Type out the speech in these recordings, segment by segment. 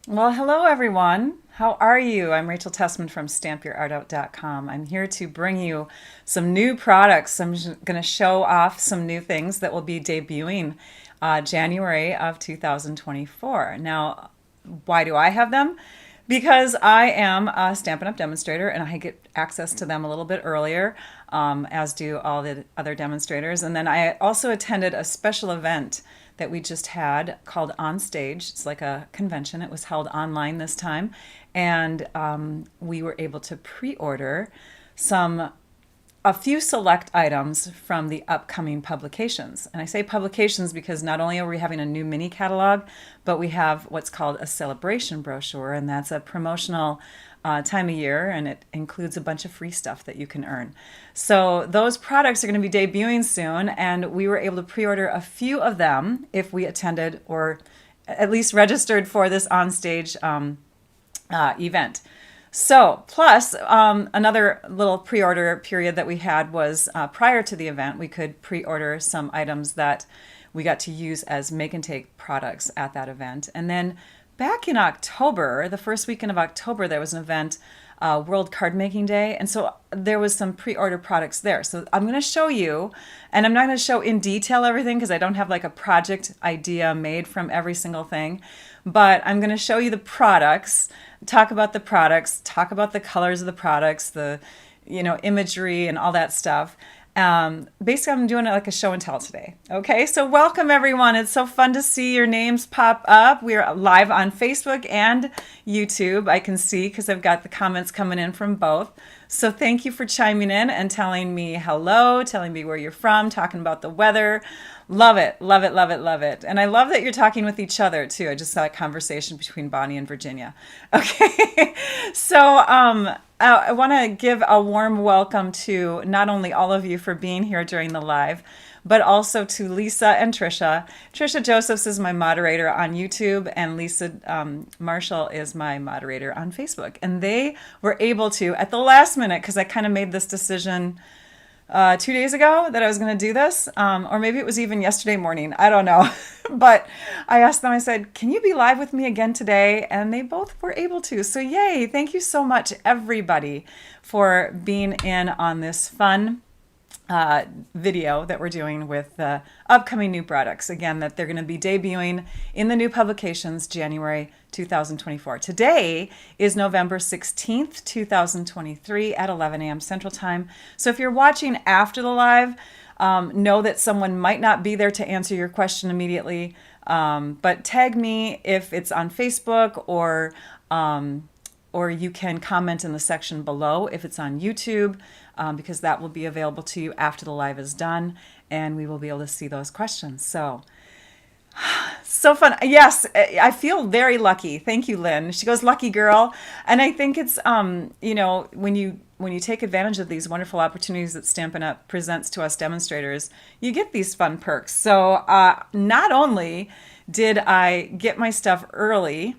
Well, hello everyone. How are you? I'm Rachel Tessman from stampyourartout.com. I'm here to bring you some new products. I'm going to show off some new things that will be debuting January of 2024. Now, why do I have them? Because I am a Stampin' Up! Demonstrator and I get access to them a little bit earlier, as do all the other demonstrators. And then I also attended a special event that we just had called On Stage. It's like a convention. It was held online this time. And we were able to pre-order a few select items from the upcoming publications. And I say publications because not only are we having a new mini catalog, but we have what's called a sale-a-bration brochure, and that's a promotional time of year, and it includes a bunch of free stuff that you can earn. So those products are going to be debuting soon, and we were able to pre-order a few of them if we attended or at least registered for this on-stage event. So, plus another little pre-order period that we had was prior to the event, we could pre-order some items that we got to use as make and take products at that event. And then back in October, the first weekend of October, there was an event, World Card Making Day. And so there was some pre-order products there. So I'm going to show you, and I'm not going to show in detail everything because I don't have like a project idea made from every single thing. But I'm going to show you the products, talk about the products, talk about the colors of the products, the imagery and all that stuff. Basically, I'm doing it like a show and tell today. Okay, so welcome everyone. It's so fun to see your names pop up. We're live on Facebook and YouTube. I can see because I've got the comments coming in from both. So thank you for chiming in and telling me hello, telling me where you're from, talking about the weather. Love it, love it, love it, love it. And I love that you're talking with each other too. I just saw a conversation between Bonnie and Virginia. Okay, so I want to give a warm welcome to not only all of you for being here during the live, but also to Lisa and Trisha. Trisha Josephs is my moderator on YouTube, and Lisa Marshall is my moderator on Facebook. And they were able to, at the last minute, because I kind of made this decision 2 days ago that I was going to do this, or maybe it was even yesterday morning. I don't know. But I asked them, I said, can you be live with me again today? And they both were able to. So yay. Thank you so much, everybody, for being in on this fun video that we're doing with the upcoming new products. Again, that they're going to be debuting in the new publications January 2024. Today is November 16th, 2023 at 11 a.m. Central Time. So if you're watching after the live, know that someone might not be there to answer your question immediately, but tag me if it's on Facebook, or you can comment in the section below if it's on YouTube, because that will be available to you after the live is done, and we will be able to see those questions. So fun. Yes, I feel very lucky. Thank you, Lynn. She goes, lucky girl. And I think it's, when you take advantage of these wonderful opportunities that Stampin' Up! Presents to us demonstrators, you get these fun perks. So not only did I get my stuff early,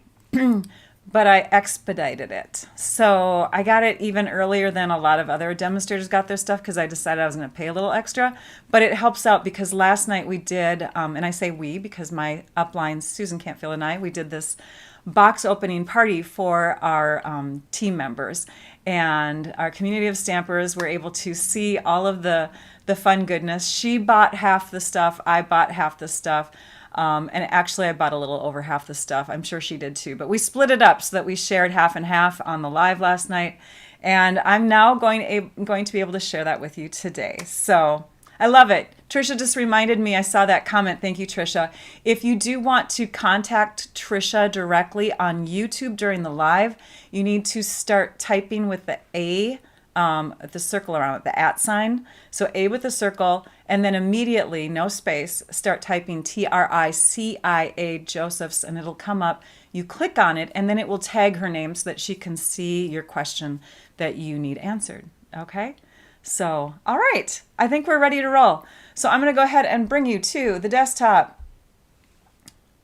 but I expedited it. So I got it even earlier than a lot of other demonstrators got their stuff because I decided I was going to pay a little extra. But it helps out because last night we did, and I say we because my upline, Susan Cantfield, and we did this box opening party for our team members. And our community of stampers were able to see all of the fun goodness. She bought half the stuff. I bought half the stuff. And actually, I bought a little over half the stuff. I'm sure she did too. But we split it up so that we shared half and half on the live last night. And I'm now going to be able to share that with you today. So I love it. Trisha just reminded me, I saw that comment. Thank you, Trisha. If you do want to contact Trisha directly on YouTube during the live, you need to start typing with the A, the circle around it, the @ sign. So A with a circle, and then immediately, no space, start typing TRICIA Josephs, and it'll come up. You click on it, and then it will tag her name so that she can see your question that you need answered. Okay? So, all right. I think we're ready to roll. So I'm going to go ahead and bring you to the desktop.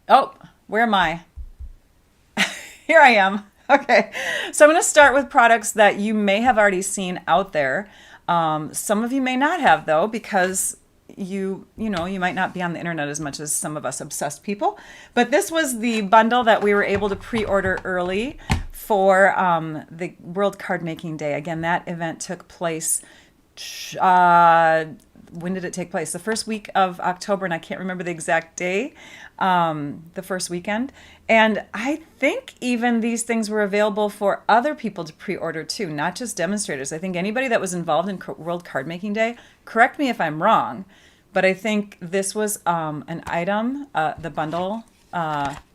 Oh, where am I? Here I am. Okay, so I'm going to start with products that you may have already seen out there. Some of you may not have, though, because you know, you might not be on the internet as much as some of us obsessed people, but this was the bundle that we were able to pre-order early for the World Card Making Day. Again, that event took place, when did it take place? The first week of October, and I can't remember the exact day, the first weekend. And I think even these things were available for other people to pre-order too, not just demonstrators. I think anybody that was involved in World Card Making Day, correct me if I'm wrong, but I think this was an item, the bundle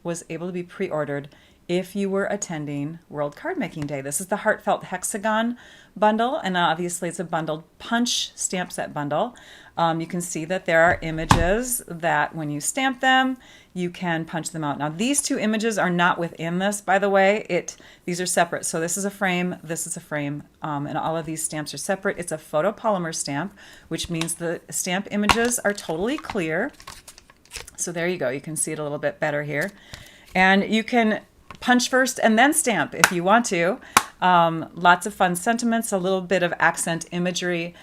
was able to be pre-ordered if you were attending World Card Making Day. This is the Heartfelt Hexagon bundle, and obviously it's a bundled punch stamp set bundle. You can see that there are images that when you stamp them, you can punch them out. Now these two images are not within this, by the way. These are separate. So this is a frame, this is a frame, and all of these stamps are separate. It's a photopolymer stamp, which means the stamp images are totally clear. So there you go. You can see it a little bit better here. And you can punch first and then stamp if you want to. Lots of fun sentiments, a little bit of accent imagery.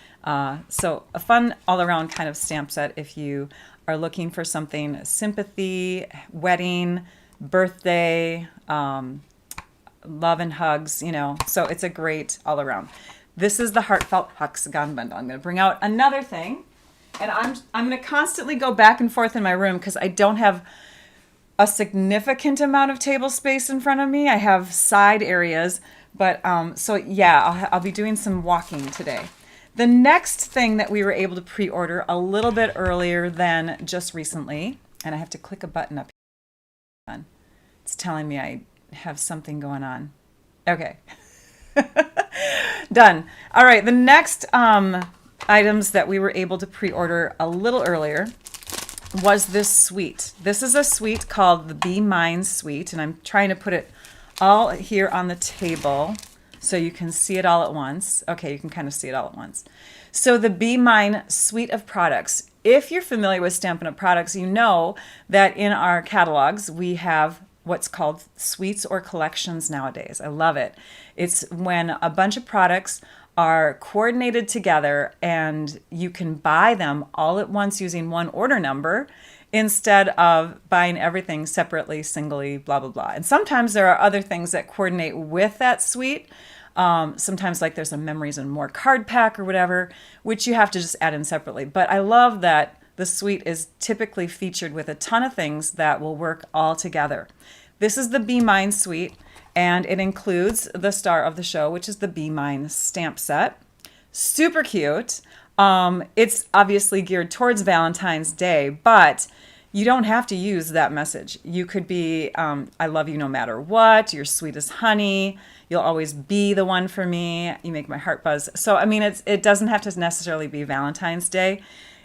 So a fun all-around kind of stamp set if you are looking for something sympathy, wedding, birthday, love and hugs, you know. So it's a great all-around. This is the Heartfelt Hexagon bundle. I'm going to bring out another thing, and I'm going to constantly go back and forth in my room because I don't have a significant amount of table space in front of me. I have side areas, but so yeah, I'll be doing some walking today. The next thing that we were able to pre-order a little bit earlier than just recently, and I have to click a button up here. It's telling me I have something going on. Okay. Done. All right, the next items that we were able to pre-order a little earlier was this suite. This is a suite called the Be Mine suite, and I'm trying to put it all here on the table so you can see it all at once. Okay, you can kind of see it all at once. So the Be Mine suite of products. If you're familiar with Stampin' Up! Products, you know that in our catalogs we have what's called suites or collections nowadays. I love it. It's when a bunch of products are coordinated together and you can buy them all at once using one order number instead of buying everything separately, singly, blah, blah, blah. And sometimes there are other things that coordinate with that suite. Sometimes like there's a Memories and More card pack or whatever, which you have to just add in separately. But I love that the suite is typically featured with a ton of things that will work all together. This is the Be Mine suite, and it includes the star of the show, which is the Be Mine stamp set. Super cute. It's obviously geared towards Valentine's Day, but you don't have to use that message. You could be, I love you no matter what, you're sweet as honey, you'll always be the one for me, you make my heart buzz. So, I mean, it doesn't have to necessarily be Valentine's Day.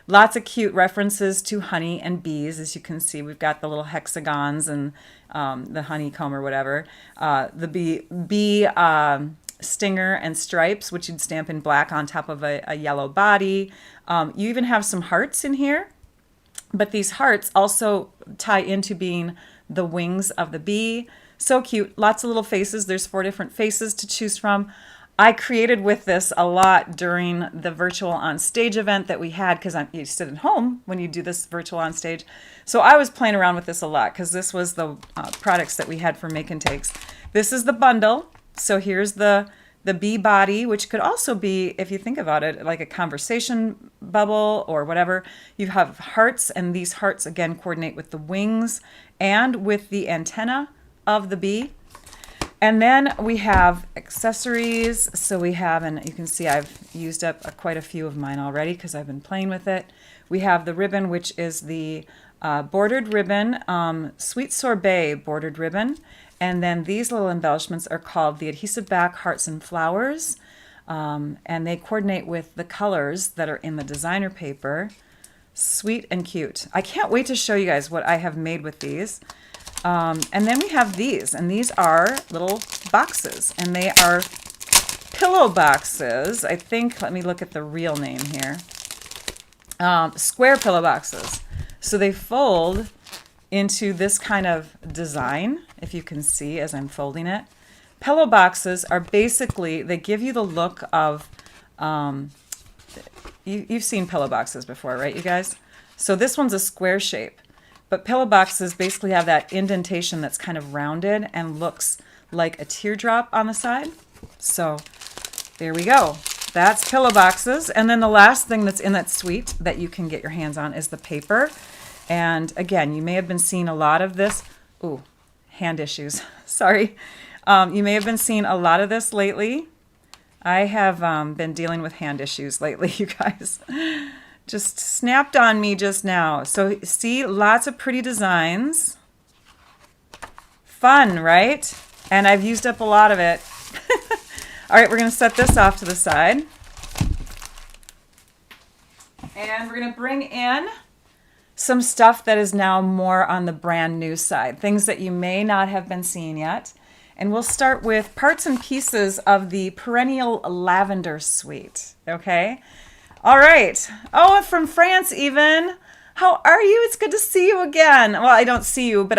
Lots of cute references to honey and bees. As you can see, we've got the little hexagons and the honeycomb or whatever. The bee stinger and stripes, which you'd stamp in black on top of a yellow body. You even have some hearts in here, but these hearts also tie into being the wings of the bee. So cute. Lots of little faces. There's 4 different faces to choose from. I created with this a lot during the virtual on stage event that we had, because you sit at home when you do this virtual on stage. So I was playing around with this a lot because this was the products that we had for make and takes. This is the bundle. So here's the bee body, which could also be, if you think about it, like a conversation bubble or whatever. You have hearts, and these hearts again coordinate with the wings and with the antenna of the bee. And then we have accessories. So we have, and you can see I've used up quite a few of mine already because I've been playing with it. We have the ribbon, which is the bordered ribbon, Sweet Sorbet bordered ribbon. And then these little embellishments are called the adhesive back hearts and flowers. And they coordinate with the colors that are in the designer paper. Sweet and cute. I can't wait to show you guys what I have made with these. And then we have these, and these are little boxes, and they are pillow boxes. I think, let me look at the real name here. Square pillow boxes. So they fold into this kind of design, if you can see as I'm folding it. Pillow boxes are basically, they give you the look of you've seen pillow boxes before, right, you guys? So this one's a square shape, but pillow boxes basically have that indentation that's kind of rounded and looks like a teardrop on the side. So there we go. That's pillow boxes. And then the last thing that's in that suite that you can get your hands on is the paper. And again, you may have been seeing a lot of this. Ooh, hand issues. Sorry. You may have been seeing a lot of this lately. I have been dealing with hand issues lately, you guys. Just snapped on me just now. So see, lots of pretty designs. Fun, right? And I've used up a lot of it. All right, we're going to set this off to the side. And we're going to bring in some stuff that is now more on the brand new side, things that you may not have been seeing yet. And we'll start with parts and pieces of the Perennial Lavender Suite, okay? All right. Oh, from France even. How are you? It's good to see you again. Well, I don't see you, but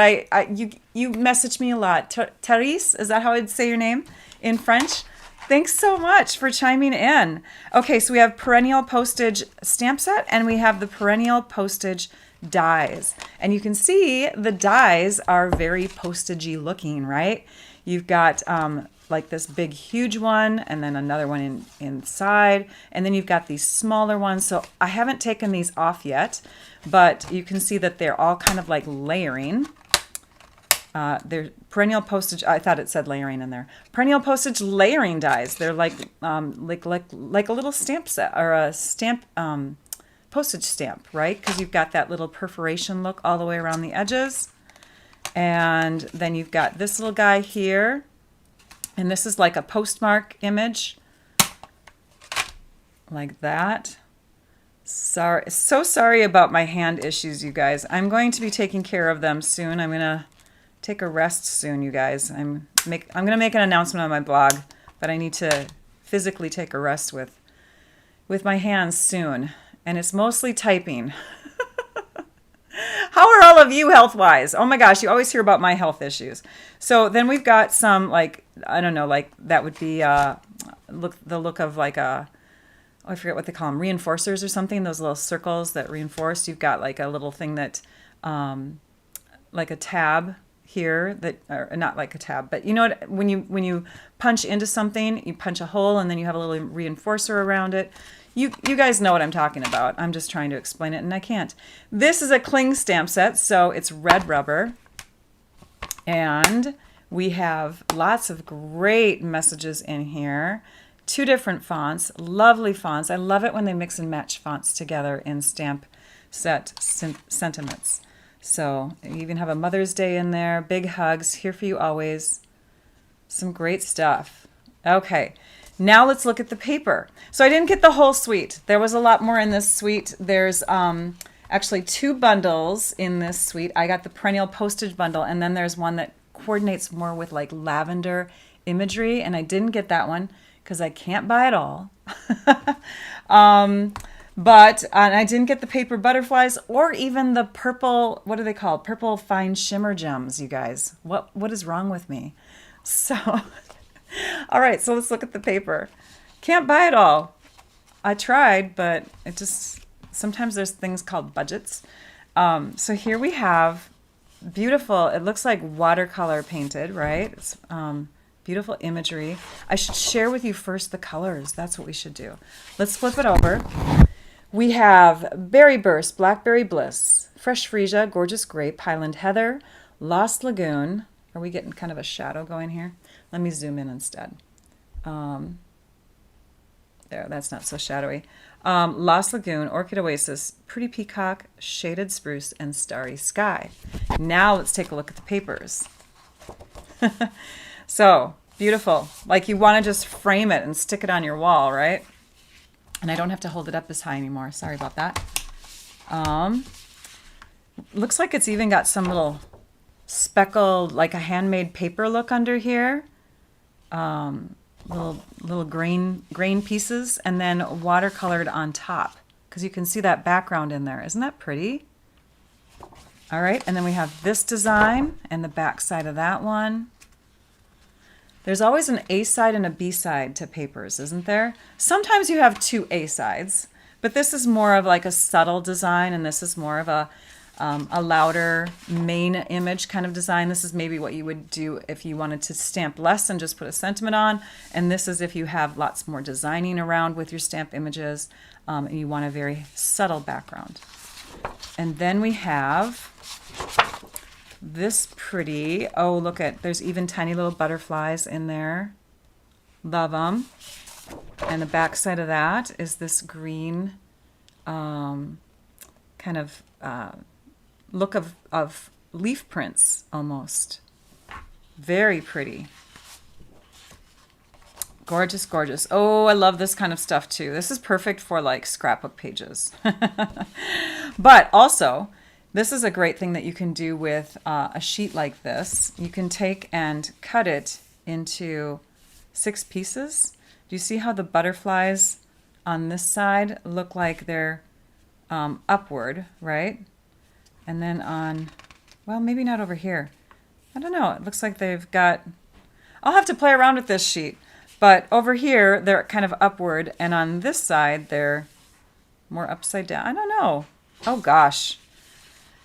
you message me a lot. Therese, is that how I'd say your name in French? Thanks so much for chiming in. Okay, so we have Perennial Postage stamp set, and we have the Perennial Postage dies. And you can see the dies are very postagey looking, right? You've got like this big, huge one, and then another one inside, and then you've got these smaller ones. So I haven't taken these off yet, but you can see that they're all kind of like layering. They're Perennial Postage. I thought it said layering in there. Perennial Postage layering dies. They're like a little stamp set or a stamp postage stamp, right? Because you've got that little perforation look all the way around the edges, and then you've got this little guy here, and this is like a postmark image, like that. Sorry, so sorry about my hand issues, you guys. I'm going to be taking care of them soon. I'm gonna take a rest soon, you guys. I'm gonna make an announcement on my blog, but I need to physically take a rest with my hands soon, and it's mostly typing. How are all of you health-wise? Oh my gosh, you always hear about my health issues. So then we've got some, like, I don't know, like that would be the look of like a, oh, I forget what they call them, reinforcers or something, those little circles that reinforce. You've got like a little thing that, like a tab here, that, or not like a tab, but you know what, when you punch into something, you punch a hole and then you have a little reinforcer around it. You guys know what I'm talking about. I'm just trying to explain it and I can't. This is a cling stamp set, so it's red rubber. And we have lots of great messages in here. 2 different fonts, lovely fonts. I love it when they mix and match fonts together in stamp set sentiments. So you even have a Mother's Day in there. Big hugs, here for you always. Some great stuff. Okay. Now let's look at the paper. So I didn't get the whole suite. There was a lot more in this suite. There's actually 2 bundles in this suite. I got the Perennial Postage bundle, and then there's one that coordinates more with like lavender imagery, and I didn't get that one because I can't buy it all. But I didn't get the paper butterflies or even the purple, what are they called? Purple fine shimmer gems, you guys. What is wrong with me? So... all right, so let's look at the paper. Can't buy it all. I tried, but it just, sometimes there's things called budgets. So here we have beautiful, it looks like watercolor painted, right? It's beautiful imagery. I should share with you first the colors. That's what we should do. Let's flip it over. We have Berry Burst, Blackberry Bliss, Fresh Freesia, Gorgeous Grape, Highland Heather, Lost Lagoon. Are we getting kind of a shadow going here? Let me zoom in instead. There, that's not so shadowy. Lost Lagoon, Orchid Oasis, Pretty Peacock, Shaded Spruce, and Starry Sky. Now let's take a look at the papers. So, beautiful. Like you want to just frame it and stick it on your wall, right? And I don't have to hold it up this high anymore. Sorry about that. Looks like it's even got some little speckled, like a handmade paper look under here. Little grain pieces, and then watercolored on top, because you can see that background in there. Isn't that pretty? All right, and then we have this design and the back side of that one. There's always an A side and a B side to papers, isn't there? Sometimes you have 2 A sides, But this is more of like a subtle design, and this is more of a louder main image kind of design. This is maybe what you would do if you wanted to stamp less and just put a sentiment on. And this is if you have lots more designing around with your stamp images, and you want a very subtle background. And then we have this pretty, oh, look at, there's even tiny little butterflies in there. Love them. And the back side of that is this green kind of look of leaf prints almost. Very pretty. Gorgeous, gorgeous. Oh, I love this kind of stuff too. This is perfect for like scrapbook pages. But also, this is a great thing that you can do with a sheet like this. You can take and cut it into 6 pieces. Do you see how the butterflies on this side look like they're upward, right? And then on, well, maybe not over here. I don't know. It looks like they've got, I'll have to play around with this sheet. But over here, they're kind of upward. And on this side, they're more upside down. I don't know. Oh, gosh.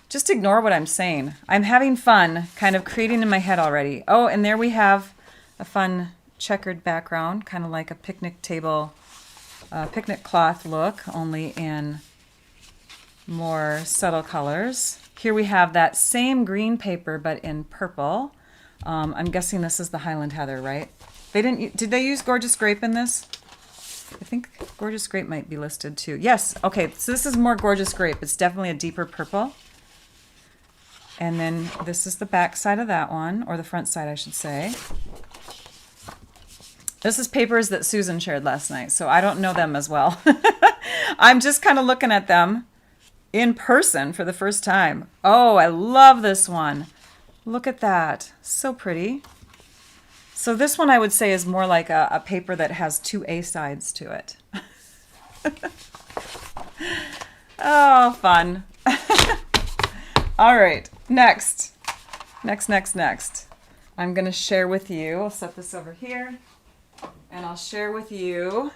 Just ignore what I'm saying. I'm having fun kind of creating in my head already. Oh, and there we have a fun checkered background, kind of like a picnic table, picnic cloth look, only in more subtle colors. Here we have that same green paper, but in purple. I'm guessing this is the Highland Heather, right? They didn't. Did they use Gorgeous Grape in this? I think Gorgeous Grape might be listed too. Yes. Okay. So this is more Gorgeous Grape. It's definitely a deeper purple. And then this is the back side of that one, or the front side, I should say. This is papers that Susan shared last night, so I don't know them as well. I'm just kind of looking at them in person for the first time. Oh, I love this one. Look at that. So pretty. So this one I would say is more like a paper that has 2 A sides to it. Oh, fun. All right, next. I'm going to share with you, I'll set this over here, and I'll share with you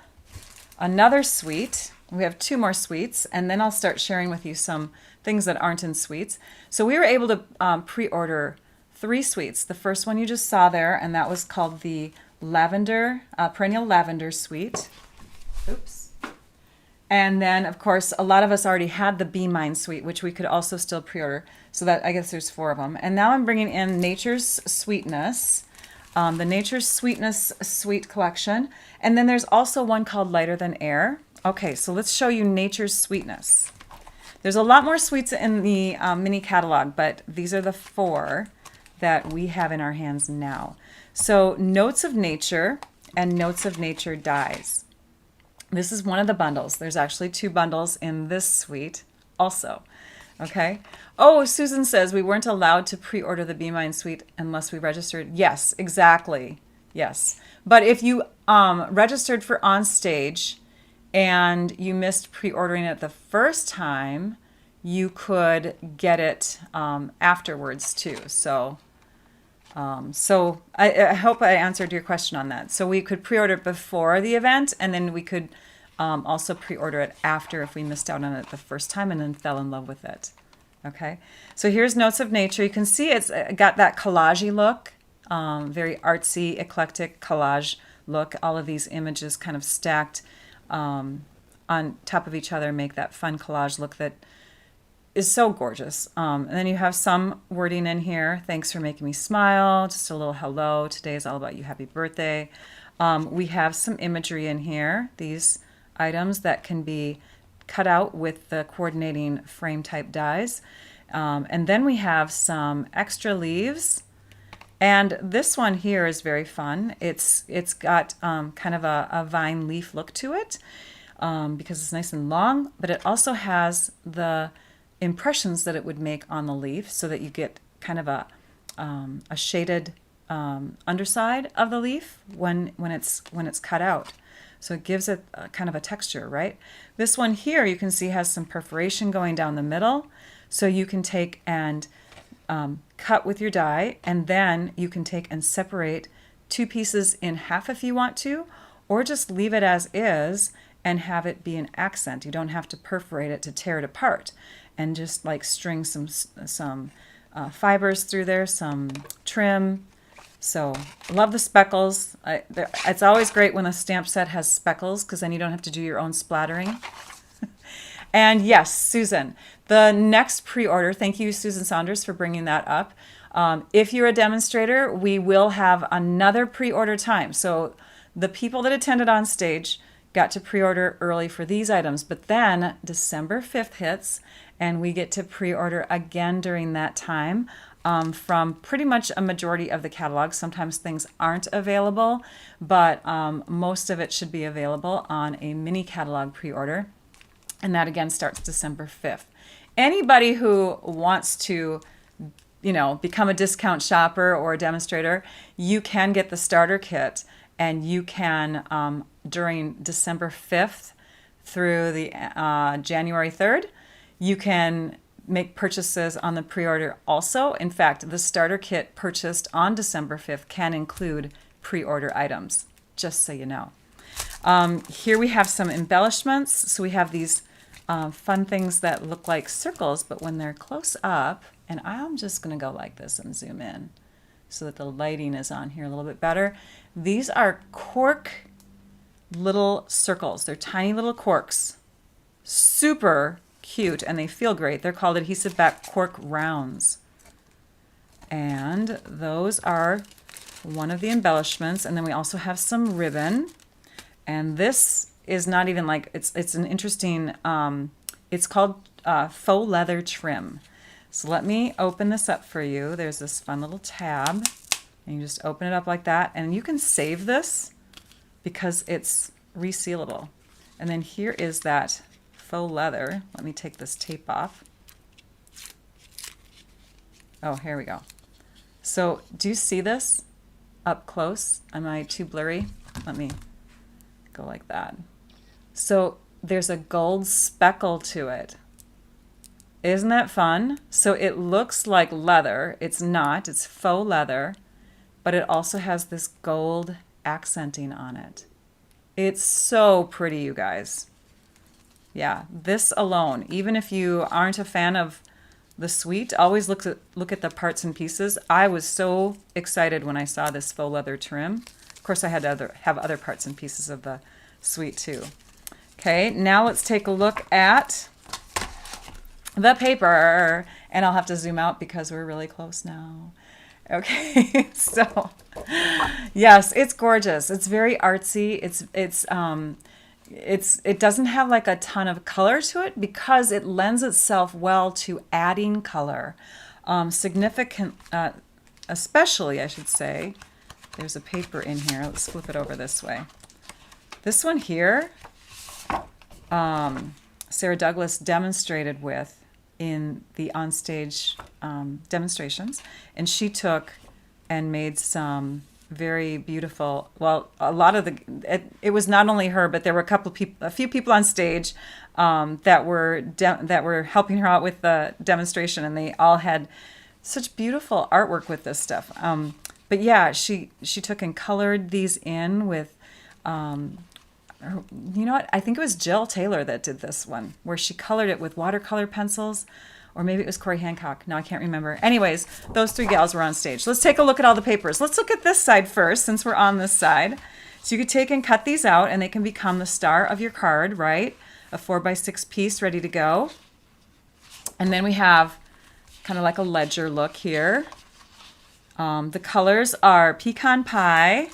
another suite. We have 2 more suites, and then I'll start sharing with you some things that aren't in suites. So we were able to pre-order 3 suites. The first one you just saw there, and that was called the Lavender, Perennial Lavender Suite. Oops. And then, of course, a lot of us already had the Be Mine Suite, which we could also still pre-order. So that, I guess there's 4 of them. And now I'm bringing in Nature's Sweetness, the Nature's Sweetness Suite collection. And then there's also one called Lighter Than Air. Okay, so let's show you Nature's Sweetness. There's a lot more suites in the mini catalog, but these are the 4 that we have in our hands now. So Notes of Nature and Notes of Nature dies. This is one of the bundles. There's actually 2 bundles in this suite also. Okay. Oh, Susan says we weren't allowed to pre-order the Be Mine Suite unless we registered. Yes, exactly. Yes. But if you registered for Onstage and you missed pre-ordering it the first time, you could get it afterwards too. So I hope I answered your question on that. So we could pre-order it before the event, and then we could also pre-order it after if we missed out on it the first time and then fell in love with it. Okay, so here's Notes of Nature. You can see it's got that collage-y look, very artsy, eclectic collage look. All of these images kind of stacked on top of each other make that fun collage look that is so gorgeous. And then you have some wording in here. Thanks for making me smile. Just a little hello. Today is all about you. Happy birthday. We have some imagery in here. These items that can be cut out with the coordinating frame type dies. And then we have some extra leaves. And this one here is very fun. It's got kind of a vine leaf look to it because it's nice and long, but it also has the impressions that it would make on the leaf so that you get kind of a shaded underside of the leaf when it's cut out. So it gives it kind of a texture, right? This one here you can see has some perforation going down the middle. So you can take and cut with your die, and then you can take and separate 2 pieces in half if you want to, or just leave it as is and have it be an accent. You don't have to perforate it to tear it apart, and just like string some fibers through there, some trim. So love the speckles. It's always great when a stamp set has speckles because then you don't have to do your own splattering. And yes, Susan, the next pre-order, thank you, Susan Saunders, for bringing that up. If you're a demonstrator, we will have another pre-order time. So the people that attended on stage got to pre-order early for these items, but then December 5th hits and we get to pre-order again during that time from pretty much a majority of the catalog. Sometimes things aren't available, but most of it should be available on a mini catalog pre-order. And that again starts December 5th. Anybody who wants to, become a discount shopper or a demonstrator, you can get the starter kit, and you can, during December 5th through the January 3rd, you can make purchases on the pre-order also. In fact, the starter kit purchased on December 5th can include pre-order items, just so you know. Here we have some embellishments. So we have these fun things that look like circles, but when they're close up, and I'm just going to go like this and zoom in so that the lighting is on here a little bit better. These are cork little circles. They're tiny little corks. Super cute, and they feel great. They're called adhesive back cork rounds. And those are one of the embellishments. And then we also have some ribbon. And this is not even like, it's an interesting, it's called faux leather trim. So let me open this up for you. There's this fun little tab, and you just open it up like that, and you can save this because it's resealable. And then here is that faux leather. Let me take this tape off. Oh, here we go. So do you see this up close? Am I too blurry? Let me go like that. So there's a gold speckle to it. Isn't that fun? So it looks like leather. It's not. It's faux leather, but it also has this gold accenting on it. It's so pretty, you guys. Yeah, this alone, even if you aren't a fan of the suite, always look at the parts and pieces. I was so excited when I saw this faux leather trim. Of course, I had to have other parts and pieces of the suite too. Okay, now let's take a look at the paper, and I'll have to zoom out because we're really close now. Okay, so yes, it's gorgeous. It's very artsy. It doesn't have like a ton of color to it because it lends itself well to adding color. Especially, I should say, there's a paper in here. Let's flip it over this way. This one here, Sarah Douglas demonstrated with in the onstage demonstrations, and she took and made some very beautiful, well, a lot of it was not only her, but there were a few people on stage that were helping her out with the demonstration, and they all had such beautiful artwork with this stuff. But yeah, she took and colored these in with you know what? I think it was Jill Taylor that did this one, where she colored it with watercolor pencils, or maybe it was Corey Hancock. No, I can't remember. Anyways, those three gals were on stage. Let's take a look at all the papers. Let's look at this side first, since we're on this side. So you could take and cut these out, and they can become the star of your card, right? A 4x6 piece ready to go. And then we have kind of like a ledger look here. The colors are pecan pie,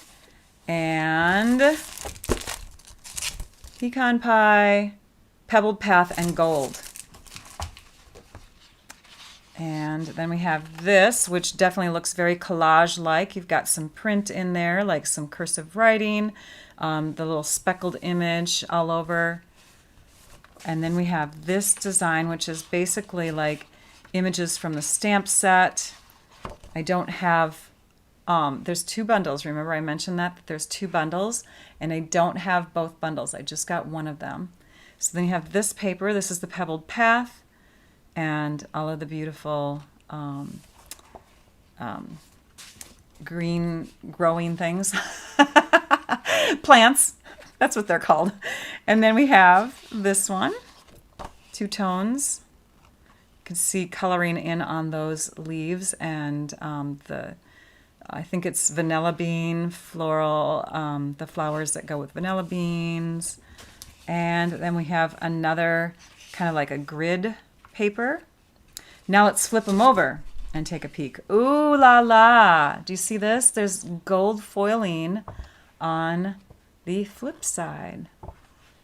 pebbled path, and gold. And then we have this, which definitely looks very collage-like. You've got some print in there, like some cursive writing, the little speckled image all over. And then we have this design, which is basically like images from the stamp set. I don't have, there's two bundles. Remember I mentioned that there's two bundles, and I don't have both bundles. I just got one of them. So then you have this paper. This is the pebbled path, and all of the beautiful green growing things, plants. That's what they're called. And then we have this one, two tones. You can see coloring in on those leaves and I think it's vanilla bean, floral, the flowers that go with vanilla beans. And then we have another kind of like a grid paper. Now let's flip them over and take a peek. Ooh la la! Do you see this? There's gold foiling on the flip side.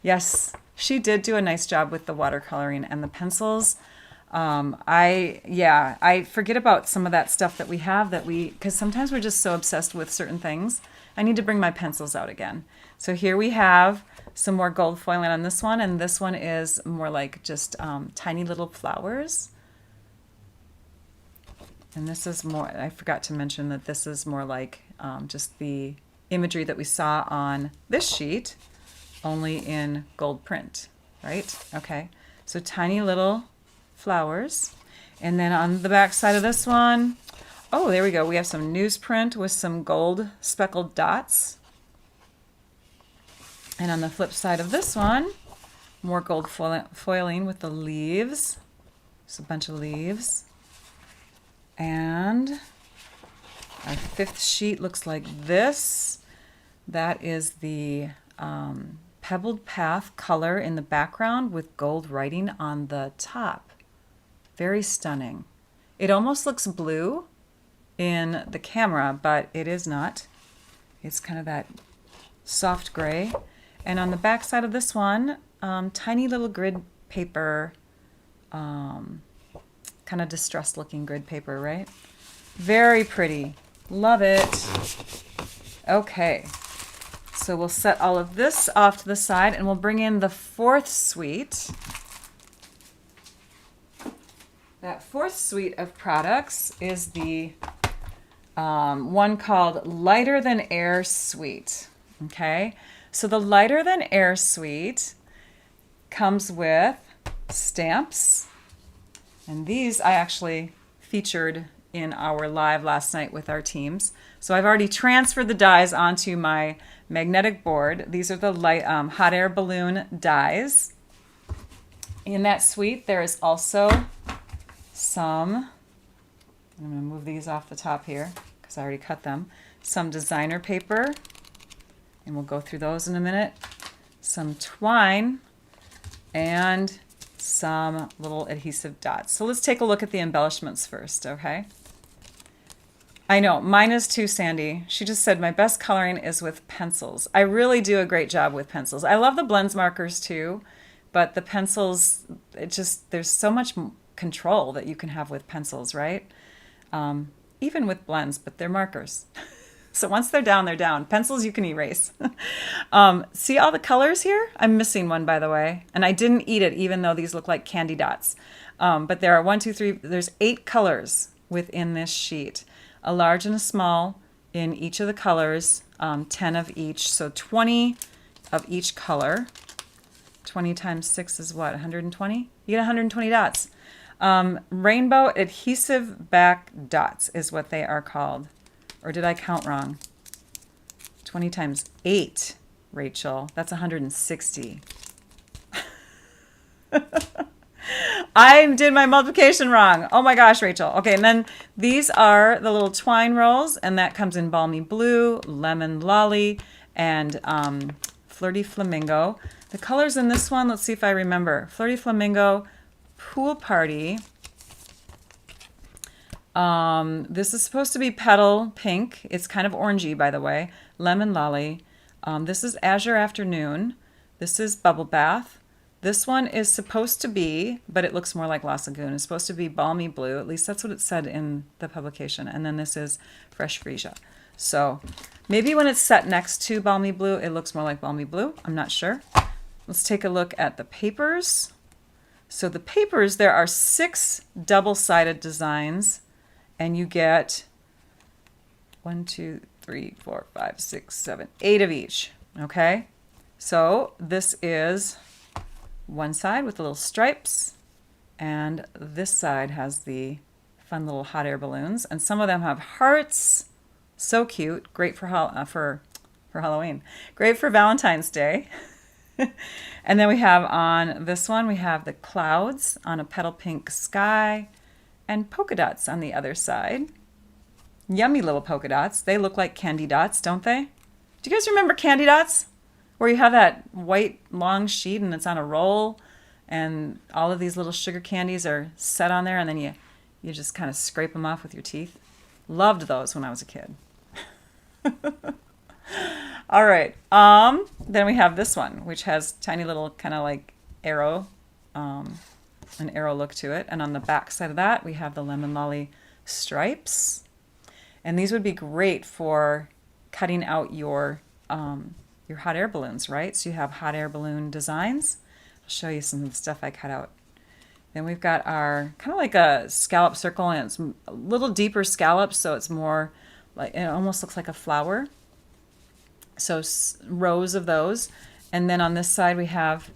Yes, she did do a nice job with the watercoloring and the pencils. I forget about some of that stuff that we have because sometimes we're just so obsessed with certain things. I need to bring my pencils out again. So here we have some more gold foiling on this one, and this one is more like just tiny little flowers. And this is more, I forgot to mention that this is more like just the imagery that we saw on this sheet, only in gold print, right? Okay, so tiny little flowers. And then on the back side of this one, oh, there we go. We have some newsprint with some gold speckled dots. And on the flip side of this one, more gold foiling with the leaves. Just a bunch of leaves. And our fifth sheet looks like this. That is the pebbled path color in the background with gold writing on the top. Very stunning. It almost looks blue in the camera, but it is not. It's kind of that soft gray. And on the back side of this one, tiny little grid paper, kind of distressed looking grid paper, right? Very pretty. Love it. Okay. So we'll set all of this off to the side and we'll bring in the fourth suite. That fourth suite of products is the one called Lighter Than Air Suite. Okay, so the Lighter Than Air Suite comes with stamps, and these I actually featured in our live last night with our teams. So I've already transferred the dies onto my magnetic board. These are the light hot air balloon dies. In that suite, there is also some, I'm going to move these off the top here because I already cut them, some designer paper, and we'll go through those in a minute, some twine, and some little adhesive dots. So let's take a look at the embellishments first, okay? I know, mine is too sandy. She just said my best coloring is with pencils. I really do a great job with pencils. I love the blends markers too, but the pencils, there's so much control that you can have with pencils, right? Even with blends, but they're markers. So once they're down, they're down. Pencils you can erase. See all the colors here? I'm missing one, by the way. And I didn't eat it, even though these look like candy dots. But there are there's 8 colors within this sheet. A large and a small in each of the colors, 10 of each. So 20 of each color. 20 times 6 is what, 120? You get 120 dots. Rainbow adhesive back dots is what they are called. Or did I count wrong? 20 times 8, Rachel. That's 160. I did my multiplication wrong. Oh my gosh, Rachel. Okay, and then these are the little twine rolls, and that comes in balmy blue, lemon lolly, and flirty flamingo. The colors in this one, let's see if I remember. Flirty flamingo, pool party. This is supposed to be petal pink. It's kind of orangey, by the way. Lemon lolly. This is azure afternoon. This is bubble bath. This one is supposed to be, but it looks more like Lost Lagoon. It's supposed to be balmy blue. At least that's what it said in the publication. And then this is fresh freesia. So maybe when it's set next to balmy blue, it looks more like balmy blue. I'm not sure. Let's take a look at the papers. So the papers, there are 6 double-sided designs, and you get 1, 2, 3, 4, 5, 6, 7, 8 of each. Okay? So this is one side with the little stripes, and this side has the fun little hot air balloons, and some of them have hearts. So cute. Great for for Halloween. Great for Valentine's Day. And then we have on this one, we have the clouds on a petal pink sky and polka dots on the other side. Yummy little polka dots. They look like candy dots, don't they? Do you guys remember candy dots? Where you have that white long sheet and it's on a roll and all of these little sugar candies are set on there and then you just kind of scrape them off with your teeth. Loved those when I was a kid. All right. Then we have this one, which has tiny little kind of like arrow, an arrow look to it. And on the back side of that, we have the lemon lolly stripes. And these would be great for cutting out your hot air balloons, right? So you have hot air balloon designs. I'll show you some of the stuff I cut out. Then we've got our kind of like a scallop circle, and it's a little deeper scallop, so it's more like, it almost looks like a flower. So rows of those. And then on this side we have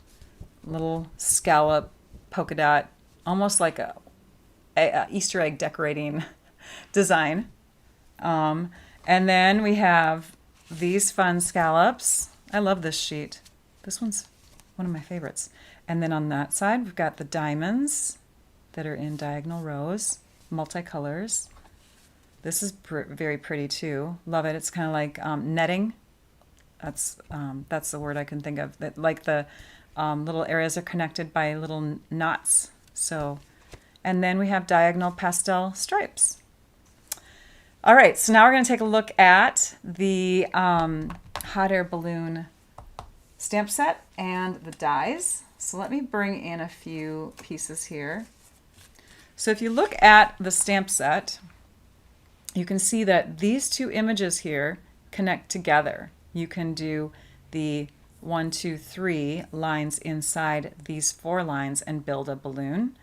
little scallop polka dot, almost like a Easter egg decorating design. And then we have these fun scallops. I love this sheet. This one's one of my favorites. And then on that side, we've got the diamonds that are in diagonal rows, multicolors. This is very pretty too. Love it. It's kind of like netting. That's the word I can think of. That like the little areas are connected by little knots. So, and then we have diagonal pastel stripes. All right, so now we're going to take a look at the hot air balloon stamp set and the dies. So let me bring in a few pieces here. So if you look at the stamp set, you can see that these two images here connect together. You can do the 1, 2, 3 lines inside these 4 lines and build a balloon.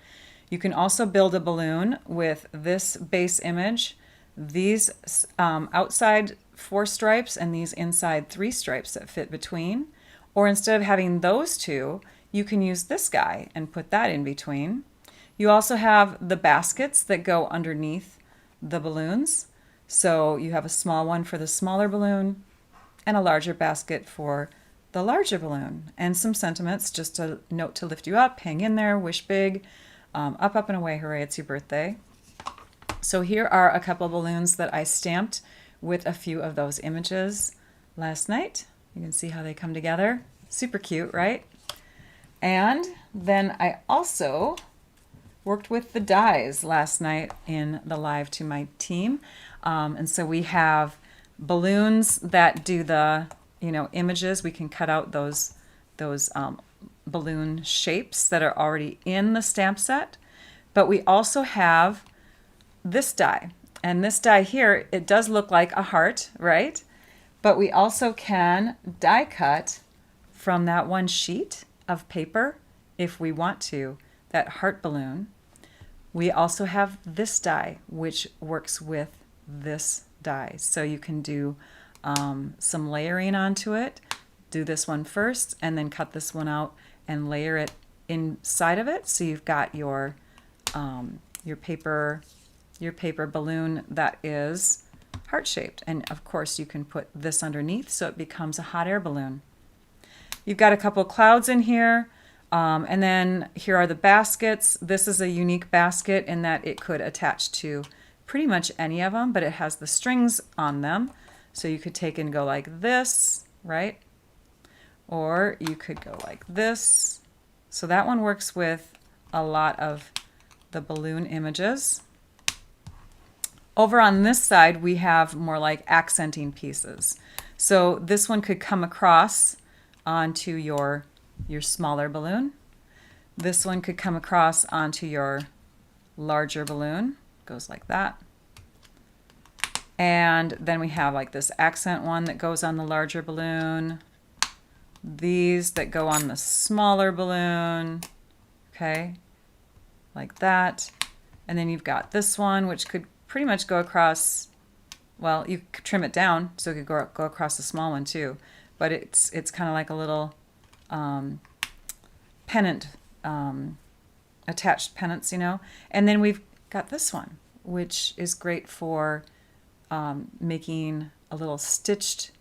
You can also build a balloon with this base image, these outside 4 stripes and these inside 3 stripes that fit between. Or instead of having those two, you can use this guy and put that in between. You also have the baskets that go underneath the balloons. So you have a small one for the smaller balloon and a larger basket for the larger balloon. And some sentiments, just a note to lift you up, hang in there, wish big, up, up and away, hooray, it's your birthday. So here are a couple balloons that I stamped with a few of those images last night. You can see how they come together. Super cute, right? And then I also worked with the dies last night in the live to my team. And so we have balloons that do the, images. We can cut out those balloon shapes that are already in the stamp set. But we also have this die. And this die here, it does look like a heart, right? But we also can die cut from that one sheet of paper if we want to, that heart balloon. We also have this die, which works with this die. So you can do some layering onto it. Do this one first and then cut this one out and layer it inside of it. So you've got your paper balloon that is heart-shaped. And of course you can put this underneath so it becomes a hot air balloon. You've got a couple of clouds in here. And then here are the baskets. This is a unique basket in that it could attach to pretty much any of them, but it has the strings on them. So you could take and go like this, right? Or you could go like this. So that one works with a lot of the balloon images. Over on this side, we have more like accenting pieces. So this one could come across onto your smaller balloon. This one could come across onto your larger balloon. Goes like that. And then we have like this accent one that goes on the larger balloon. These that go on the smaller balloon. Okay, like that. And then you've got this one, which could pretty much go across, well, you could trim it down so it could go across the small one too. But it's kind of like a little pennant, attached pennants, And then we've got this one, which is great for making a little stitched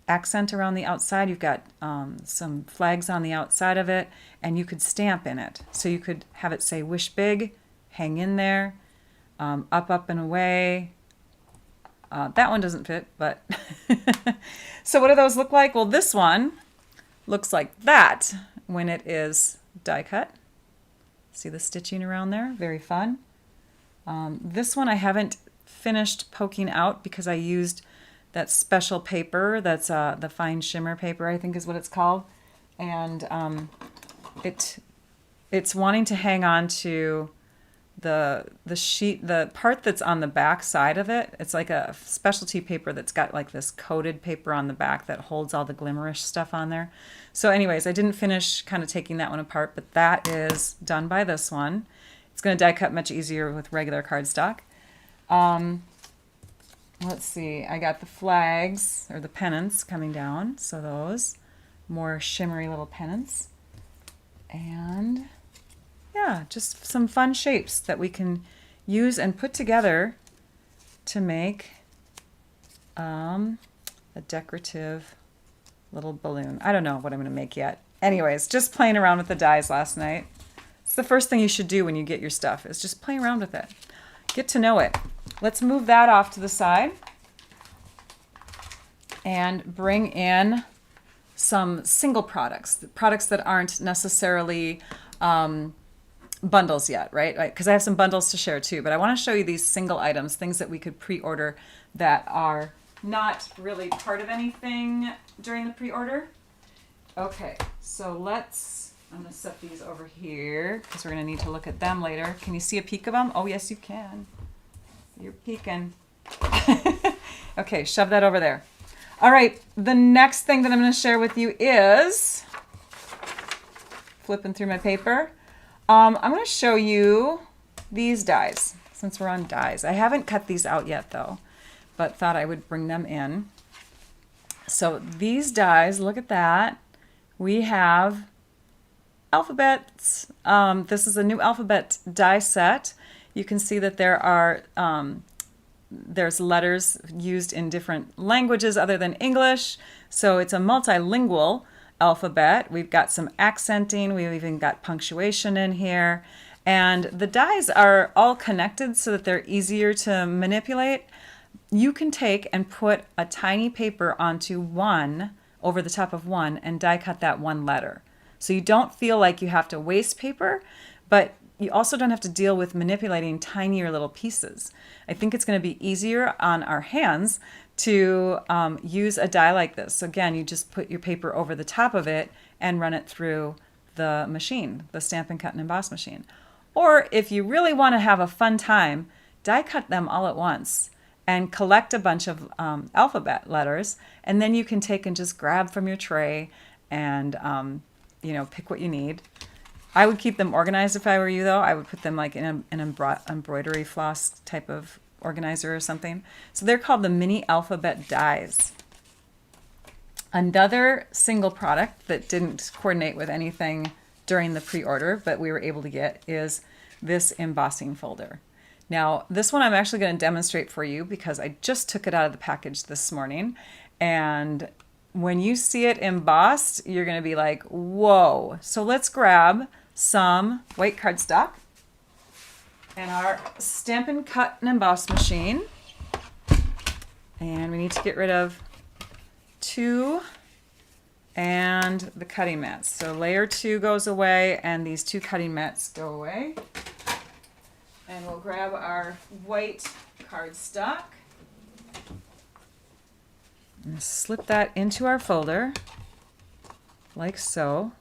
accent around the outside. You've got some flags on the outside of it, and you could stamp in it. So you could have it say "Wish Big," "Hang in There," "Up, Up and Away." That one doesn't fit, but so what do those look like? Well, this one looks like that when it is die cut. See the stitching around there? Very fun. This one I haven't finished poking out because I used that special paper that's the fine shimmer paper, I think is what it's called. And it's wanting to hang on to the sheet, the part that's on the back side of it. It's like a specialty paper that's got like this coated paper on the back that holds all the glimmerish stuff on there. So anyways, I didn't finish kind of taking that one apart, but that is done by this one. It's going to die cut much easier with regular cardstock. Let's see, I got the flags or the pennants coming down. So those more shimmery little pennants. And yeah, just some fun shapes that we can use and put together to make a decorative little balloon. I don't know what I'm going to make yet. Anyways, just playing around with the dies last night. It's the first thing you should do when you get your stuff, is just play around with it. Get to know it. Let's move that off to the side and bring in some single products, products that aren't necessarily bundles yet, right? Because I have some bundles to share too, but I want to show you these single items, things that we could pre-order that are not really part of anything during the pre-order. Okay, so I'm going to set these over here because we're going to need to look at them later. Can you see a peek of them? Oh, yes, you can. You're peeking. Okay, shove that over there. All right, the next thing that I'm going to share with you is, flipping through my paper, I'm going to show you these dies, since we're on dies. I haven't cut these out yet, though, but thought I would bring them in. So these dies, look at that. We have alphabets. This is a new alphabet die set. You can see that there's letters used in different languages other than English. So it's a multilingual alphabet. We've got some accenting. We've even got punctuation in here. And the dies are all connected so that they're easier to manipulate. You can take and put a tiny paper onto one, over the top of one, and die cut that one letter. So you don't feel like you have to waste paper, but you also don't have to deal with manipulating tinier little pieces. I think it's going to be easier on our hands to use a die like this. So again, you just put your paper over the top of it and run it through the machine, the Stampin' Cut and Emboss machine. Or if you really want to have a fun time, die cut them all at once and collect a bunch of alphabet letters, and then you can take and just grab from your tray and pick what you need. I would keep them organized if I were you, though. I would put them like in an embroidery floss type of organizer or something. So they're called the mini alphabet dies. Another single product that didn't coordinate with anything during the pre-order, but we were able to get, is this embossing folder. Now, this one I'm actually going to demonstrate for you because I just took it out of the package this morning. And when you see it embossed, you're going to be like, whoa. So let's grab some white cardstock and our Stampin' Cut and Emboss machine. And we need to get rid of 2 and the cutting mats. So layer 2 goes away and these 2 cutting mats go away. And we'll grab our white cardstock and slip that into our folder like so.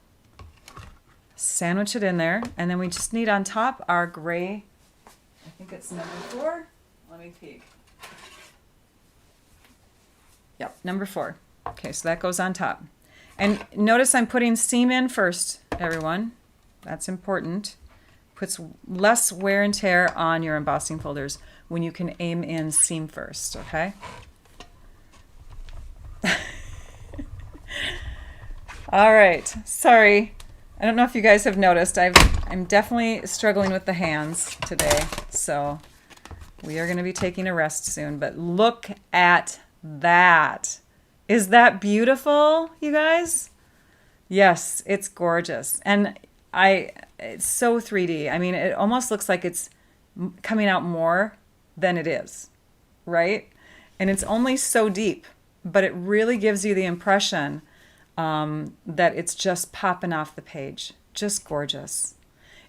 Sandwich it in there, and then we just need on top our gray, I think it's number 4. Let me peek. Yep, number 4. Okay, so that goes on top. And notice I'm putting seam in first, everyone. That's important. Puts less wear and tear on your embossing folders when you can aim in seam first, okay? All right, sorry. I don't know if you guys have noticed, I'm definitely struggling with the hands today, so we are going to be taking a rest soon, but look at that. Is that beautiful, you guys? Yes, it's gorgeous. And it's so 3D. I mean, it almost looks like it's coming out more than it is, right? And it's only so deep, but it really gives you the impression that it's just popping off the page. Just gorgeous.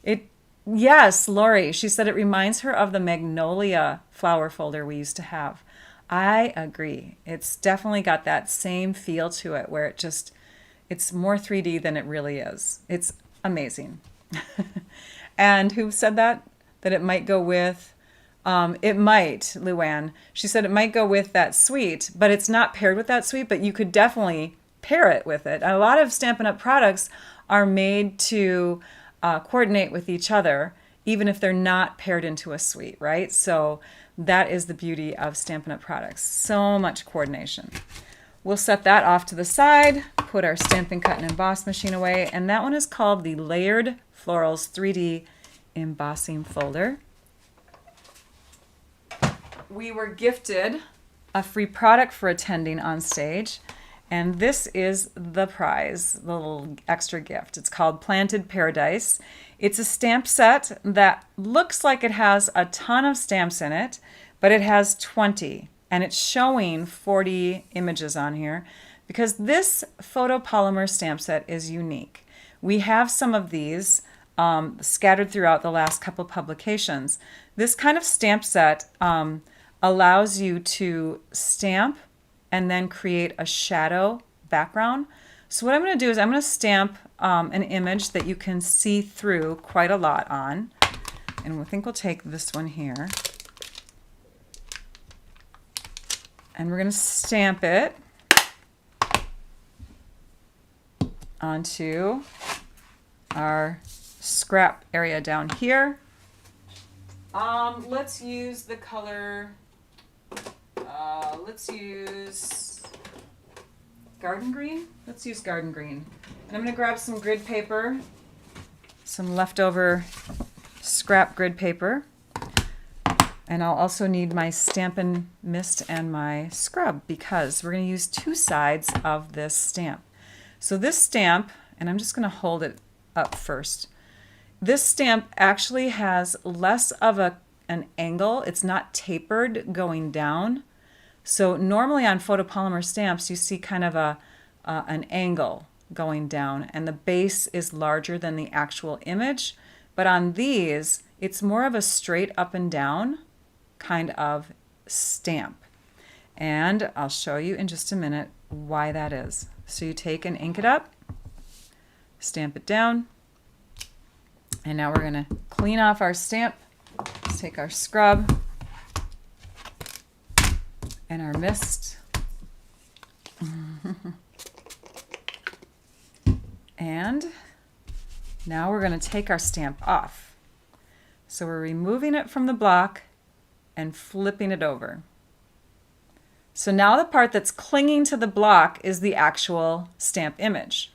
It, yes, Lori, she said it reminds her of the magnolia flower folder we used to have. I agree. It's definitely got that same feel to it where it's more 3D than it really is. It's amazing. And who said that? That it might go with, it might, Luann. She said it might go with that sweet, but it's not paired with that sweet, but you could definitely pair it with it. A lot of Stampin' Up! Products are made to coordinate with each other, even if they're not paired into a suite, right? So that is the beauty of Stampin' Up! Products. So much coordination. We'll set that off to the side, put our Stampin' Cut and Emboss machine away, and that one is called the Layered Florals 3D Embossing Folder. We were gifted a free product for attending on stage, and this is the prize, the little extra gift. It's called Planted Paradise. It's a stamp set that looks like it has a ton of stamps in it, but it has 20, and it's showing 40 images on here because this photopolymer stamp set is unique. We have some of these scattered throughout the last couple publications. This kind of stamp set allows you to stamp and then create a shadow background. So what I'm going to do is I'm going to stamp an image that you can see through quite a lot on. And I think we'll take this one here. And we're going to stamp it onto our scrap area down here. Let's use the color, let's use garden green. Let's use garden green. And I'm going to grab some grid paper, some leftover scrap grid paper. And I'll also need my Stampin' Mist and my scrub because we're going to use two sides of this stamp. So this stamp, and I'm just going to hold it up first. This stamp actually has less of an angle. It's not tapered going down. So normally on photopolymer stamps, you see kind of an angle going down, and the base is larger than the actual image. But on these, it's more of a straight up and down kind of stamp. And I'll show you in just a minute why that is. So you take and ink it up, stamp it down, and now we're going to clean off our stamp. Let's take our scrub and our mist. And now we're going to take our stamp off. So we're removing it from the block and flipping it over. So now the part that's clinging to the block is the actual stamp image.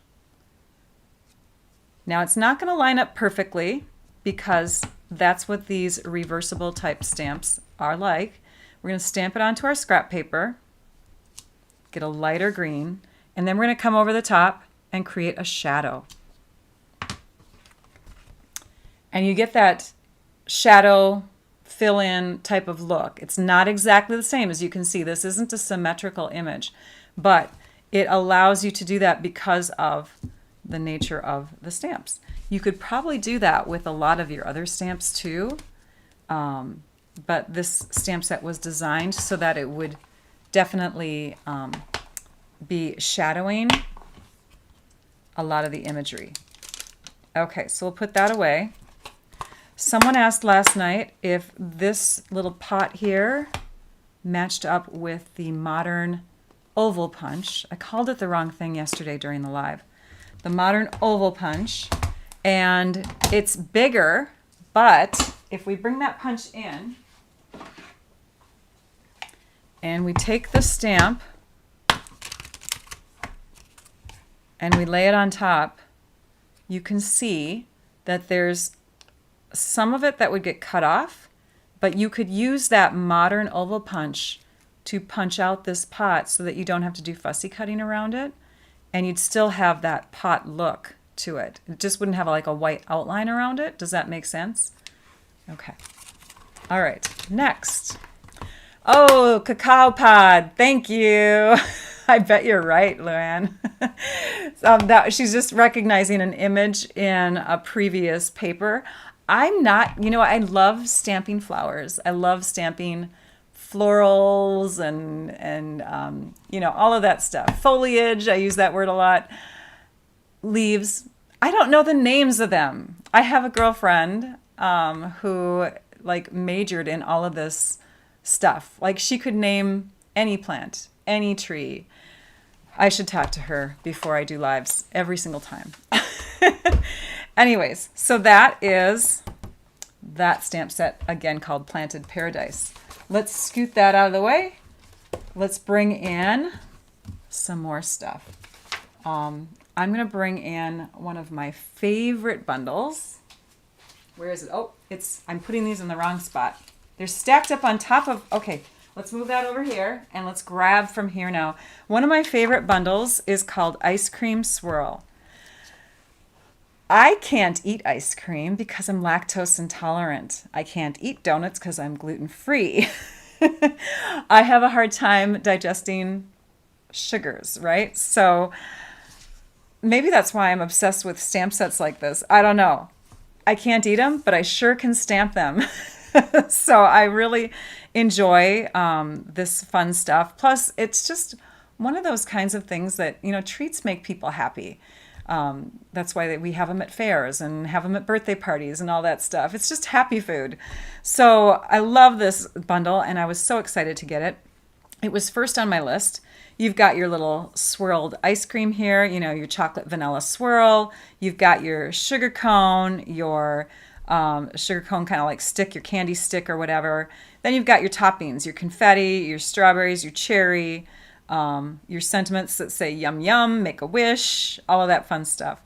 Now it's not going to line up perfectly because that's what these reversible type stamps are like. We're going to stamp it onto our scrap paper, get a lighter green, and then we're going to come over the top and create a shadow. And you get that shadow fill-in type of look. It's not exactly the same. As you can see, this isn't a symmetrical image, but it allows you to do that because of the nature of the stamps. You could probably do that with a lot of your other stamps too, but this stamp set was designed so that it would definitely be shadowing a lot of the imagery. Okay, so we'll put that away. Someone asked last night if this little pot here matched up with the modern oval punch. I called it the wrong thing yesterday during the live. The modern oval punch, and it's bigger, but if we bring that punch in and we take the stamp and we lay it on top, you can see that there's some of it that would get cut off, but you could use that modern oval punch to punch out this pot so that you don't have to do fussy cutting around it, and you'd still have that pot look to it. It just wouldn't have like a white outline around it. Does that make sense? Okay. All right, next. Oh, cacao pod. Thank you. I bet you're right, Luann. She's just recognizing an image in a previous paper. I'm not, I love stamping flowers. I love stamping florals and all of that stuff. Foliage, I use that word a lot. Leaves. I don't know the names of them. I have a girlfriend who like majored in all of this stuff. Like she could name any plant, any tree. I should talk to her before I do lives every single time. Anyways, so that is that stamp set, again called Planted Paradise. Let's scoot that out of the way. Let's bring in some more stuff. I'm going to bring in one of my favorite bundles. Where is it? Oh, I'm putting these in the wrong spot. They're stacked up on top of, okay, let's move that over here and let's grab from here now. One of my favorite bundles is called Ice Cream Swirl. I can't eat ice cream because I'm lactose intolerant. I can't eat donuts because I'm gluten-free. I have a hard time digesting sugars, right? So maybe that's why I'm obsessed with stamp sets like this. I don't know. I can't eat them, but I sure can stamp them. So I really enjoy this fun stuff. Plus, it's just one of those kinds of things that, treats make people happy. That's why we have them at fairs and have them at birthday parties and all that stuff. It's just happy food. So I love this bundle, and I was so excited to get it. It was first on my list. You've got your little swirled ice cream here, your chocolate vanilla swirl. You've got your sugar cone, your sugar cone kind of like stick, your candy stick or whatever. Then you've got your toppings, your confetti, your strawberries, your cherry, your sentiments that say yum yum, make a wish, all of that fun stuff.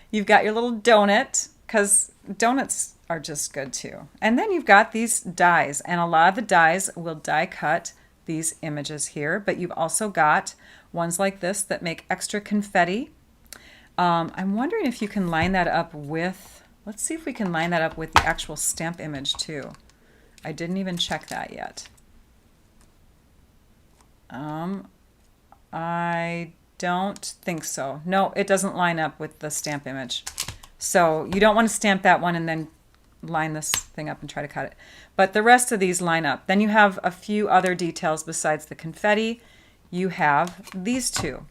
You've got your little donut, because donuts are just good too. And then you've got these dies, and a lot of the dies will die cut these images here, but you've also got ones like this that make extra confetti. I'm wondering if you can line that up with, let's see if we can line that up with the actual stamp image too. I didn't even check that yet. I don't think so. No, it doesn't line up with the stamp image. So you don't want to stamp that one and then line this thing up and try to cut it. But the rest of these line up. Then you have a few other details besides the confetti. You have these two.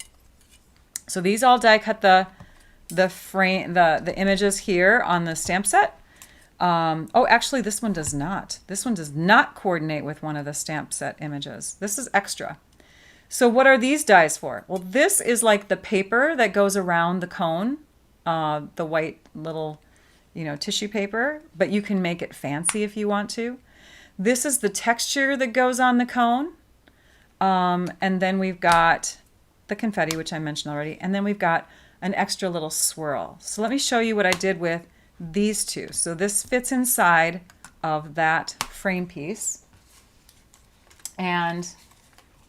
So these all die cut the frame, the images here on the stamp set. Oh, actually this one does not. This one does not coordinate with one of the stamp set images. This is extra. So what are these dies for? Well, this is like the paper that goes around the cone, the white little, tissue paper, but you can make it fancy if you want to. This is the texture that goes on the cone. And then we've got the confetti, which I mentioned already. And then we've got an extra little swirl. So let me show you what I did with these two. So this fits inside of that frame piece. And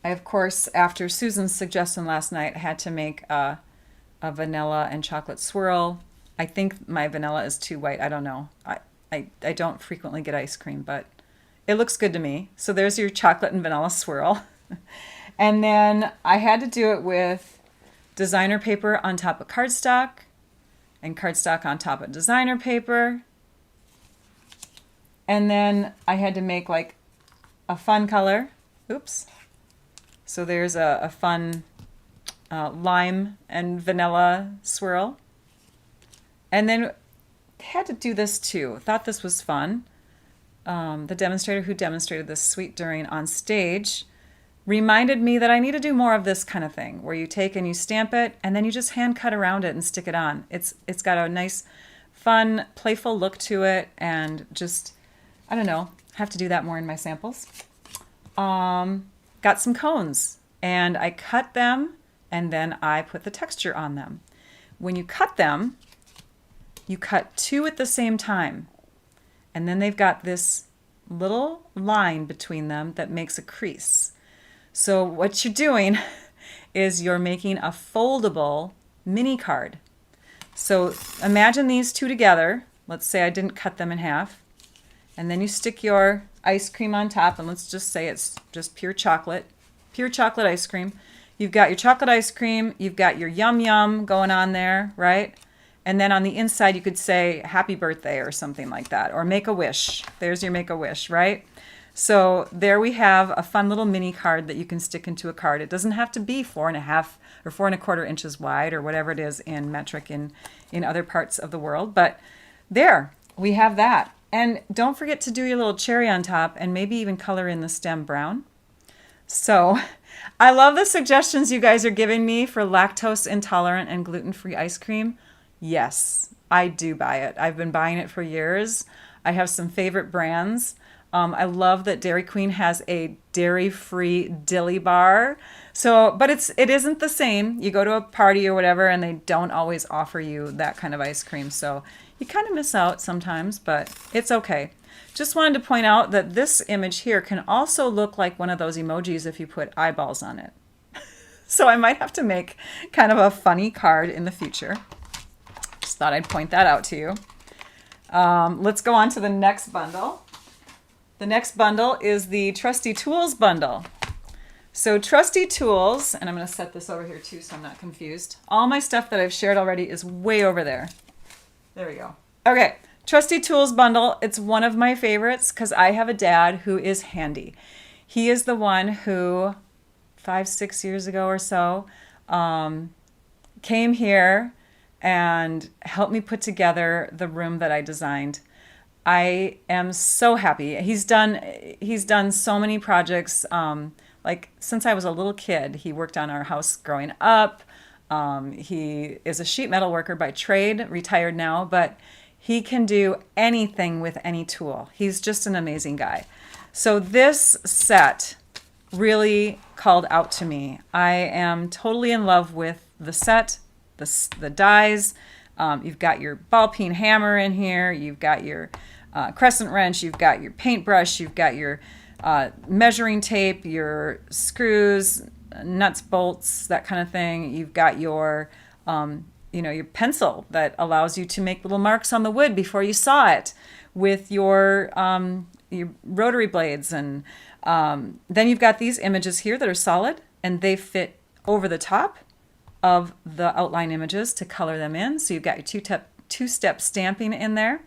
I, of course, after Susan's suggestion last night, I had to make a vanilla and chocolate swirl. I think my vanilla is too white. I don't know. I don't frequently get ice cream, but it looks good to me. So there's your chocolate and vanilla swirl. And then I had to do it with designer paper on top of cardstock and cardstock on top of designer paper. And then I had to make like a fun color. Oops. So there's a fun lime and vanilla swirl. And then had to do this too. Thought this was fun. The demonstrator who demonstrated this sweet during on stage reminded me that I need to do more of this kind of thing, where you take and you stamp it and then you just hand cut around it and stick it on. It's got a nice, fun, playful look to it, and just, I don't know, have to do that more in my samples. Got some cones, and I cut them, and then I put the texture on them. When you cut them, you cut two at the same time, and then they've got this little line between them that makes a crease. So what you're doing is you're making a foldable mini card. So imagine these two together. Let's say I didn't cut them in half. And then you stick your ice cream on top, and let's just say it's just pure chocolate ice cream. You've got your chocolate ice cream, you've got your yum yum going on there, right? And then on the inside you could say happy birthday or something like that, or make a wish. There's your make a wish, right? So there we have a fun little mini card that you can stick into a card. It doesn't have to be 4.5 or 4.25 inches wide or whatever it is in metric in other parts of the world. But there, we have that. And don't forget to do your little cherry on top and maybe even color in the stem brown. So I love the suggestions you guys are giving me for lactose intolerant and gluten-free ice cream. Yes, I do buy it. I've been buying it for years. I have some favorite brands. I love that Dairy Queen has a dairy-free dilly bar. So, but it isn't the same. You go to a party or whatever and they don't always offer you that kind of ice cream. So you kind of miss out sometimes, but it's okay. Just wanted to point out that this image here can also look like one of those emojis if you put eyeballs on it. So I might have to make kind of a funny card in the future. Just thought I'd point that out to you. Let's go on to the next bundle. The next bundle is the Trusty Tools bundle. So Trusty Tools, and I'm going to set this over here too so I'm not confused. All my stuff that I've shared already is way over there. There we go. Okay, Trusty Tools bundle. It's one of my favorites because I have a dad who is handy. He is the one who 5-6 years ago or so came here and helped me put together the room that I designed. I am so happy. He's done so many projects. Like since I was a little kid, he worked on our house growing up. He is a sheet metal worker by trade, retired now, but he can do anything with any tool. He's just an amazing guy. So this set really called out to me. I am totally in love with the set, the dies. You've got your ball peen hammer in here. You've got your crescent wrench. You've got your paintbrush. You've got your measuring tape, your screws, nuts, bolts, that kind of thing. You've got your, your pencil that allows you to make little marks on the wood before you saw it with your rotary blades. And then you've got these images here that are solid and they fit over the top of the outline images to color them in. So you've got your two-step stamping in there.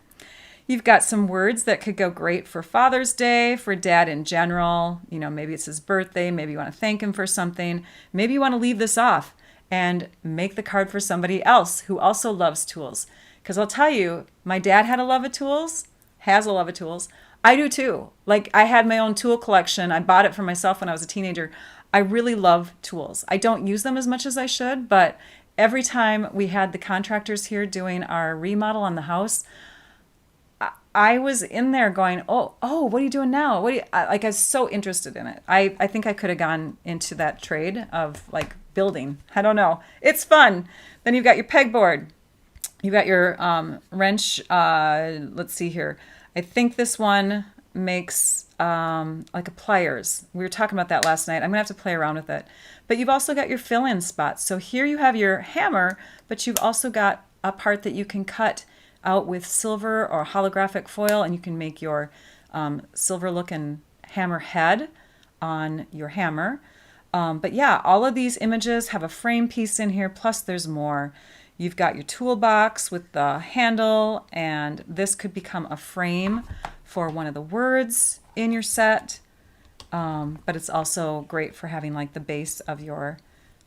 You've got some words that could go great for Father's Day, for Dad in general. Maybe it's his birthday. Maybe you want to thank him for something. Maybe you want to leave this off and make the card for somebody else who also loves tools. Because I'll tell you, my dad has a love of tools. I do too. Like I had my own tool collection. I bought it for myself when I was a teenager. I really love tools. I don't use them as much as I should, but every time we had the contractors here doing our remodel on the house, I was in there going, oh, what are you doing now? I was so interested in it. I think I could have gone into that trade of like building. I don't know. It's fun. Then you've got your pegboard. You've got your wrench. Let's see here. I think this one makes like a pliers. We were talking about that last night. I'm going to have to play around with it. But you've also got your fill-in spots. So here you have your hammer, but you've also got a part that you can cut out with silver or holographic foil, and you can make your silver looking hammer head on your hammer. But yeah, all of these images have a frame piece in here, plus there's more. You've got your toolbox with the handle, and this could become a frame for one of the words in your set. But it's also great for having like the base of your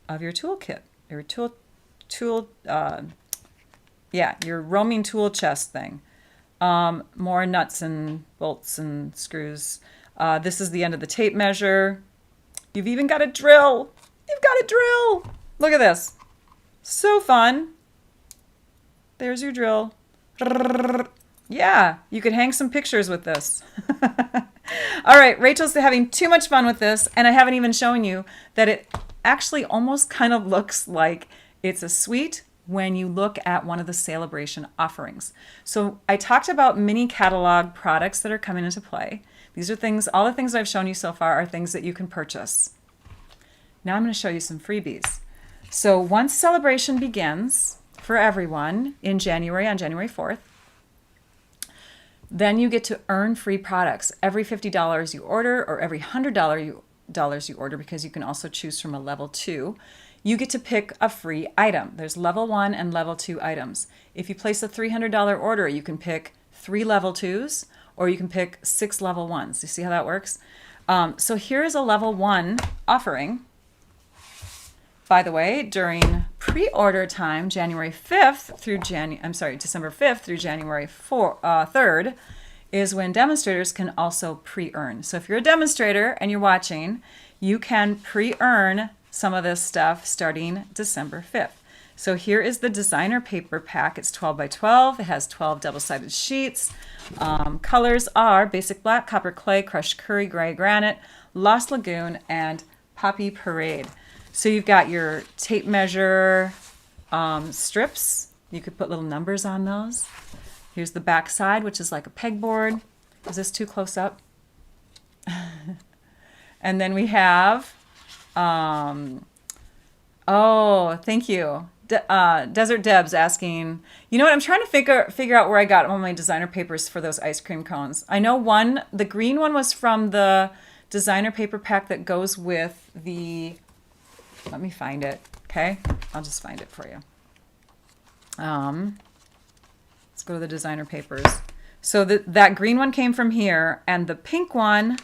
toolkit, your your roaming tool chest thing. More nuts and bolts and screws. This is the end of the tape measure. You've even got a drill. Look at this. So fun. There's your drill. Yeah, you could hang some pictures with this. All right, Rachel's having too much fun with this, and I haven't even shown you that it actually almost kind of looks like it's a suite when you look at one of the sale-a-bration offerings. So I talked about mini catalog products that are coming into play. These are things, all the things I've shown you so far are things that you can purchase. Now I'm going to show you some freebies. So once celebration begins for everyone in January, on January 4th, then you get to earn free products every $50 you order, or every $100 you order, because you can also choose from a level 2. You get to pick a free item. There's level 1 and level 2 items. If you place a $300 order, you can pick 3 level 2s, or you can pick 6 level 1s. You see how that works? So here's a level 1 offering. By the way, during pre-order time, December 5th through January 3rd, is when demonstrators can also pre-earn. So if you're a demonstrator and you're watching, you can pre-earn some of this stuff starting December 5th. So here is the designer paper pack. It's 12 by 12. It has 12 double-sided sheets. Colors are basic black, copper clay, crushed curry, gray granite, Lost Lagoon, and Poppy Parade. So you've got your tape measure strips. You could put little numbers on those. Here's the back side, which is like a pegboard. Is this too close up? And then we have, oh, thank you. Desert Deb's asking, you know what, I'm trying to figure out where I got all my designer papers for those ice cream cones. I know the green one was from the designer paper pack that goes with the, let me find it, okay? I'll just find it for you. Let's go to the designer papers. So that green one came from here, and the pink one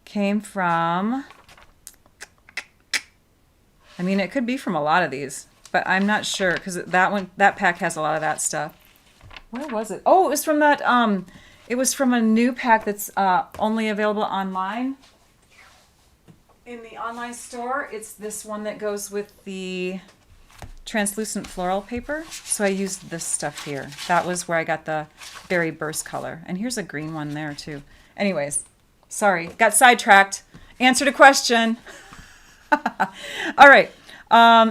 came from, I mean, it could be from a lot of these, but I'm not sure, because that pack has a lot of that stuff. Where was it? Oh, it was from that, it was from a new pack that's only available online. In the online store, it's this one that goes with the translucent floral paper. So I used this stuff here. That was where I got the berry burst color. And here's a green one there too. Anyways, sorry, got sidetracked. Answered a question. All right.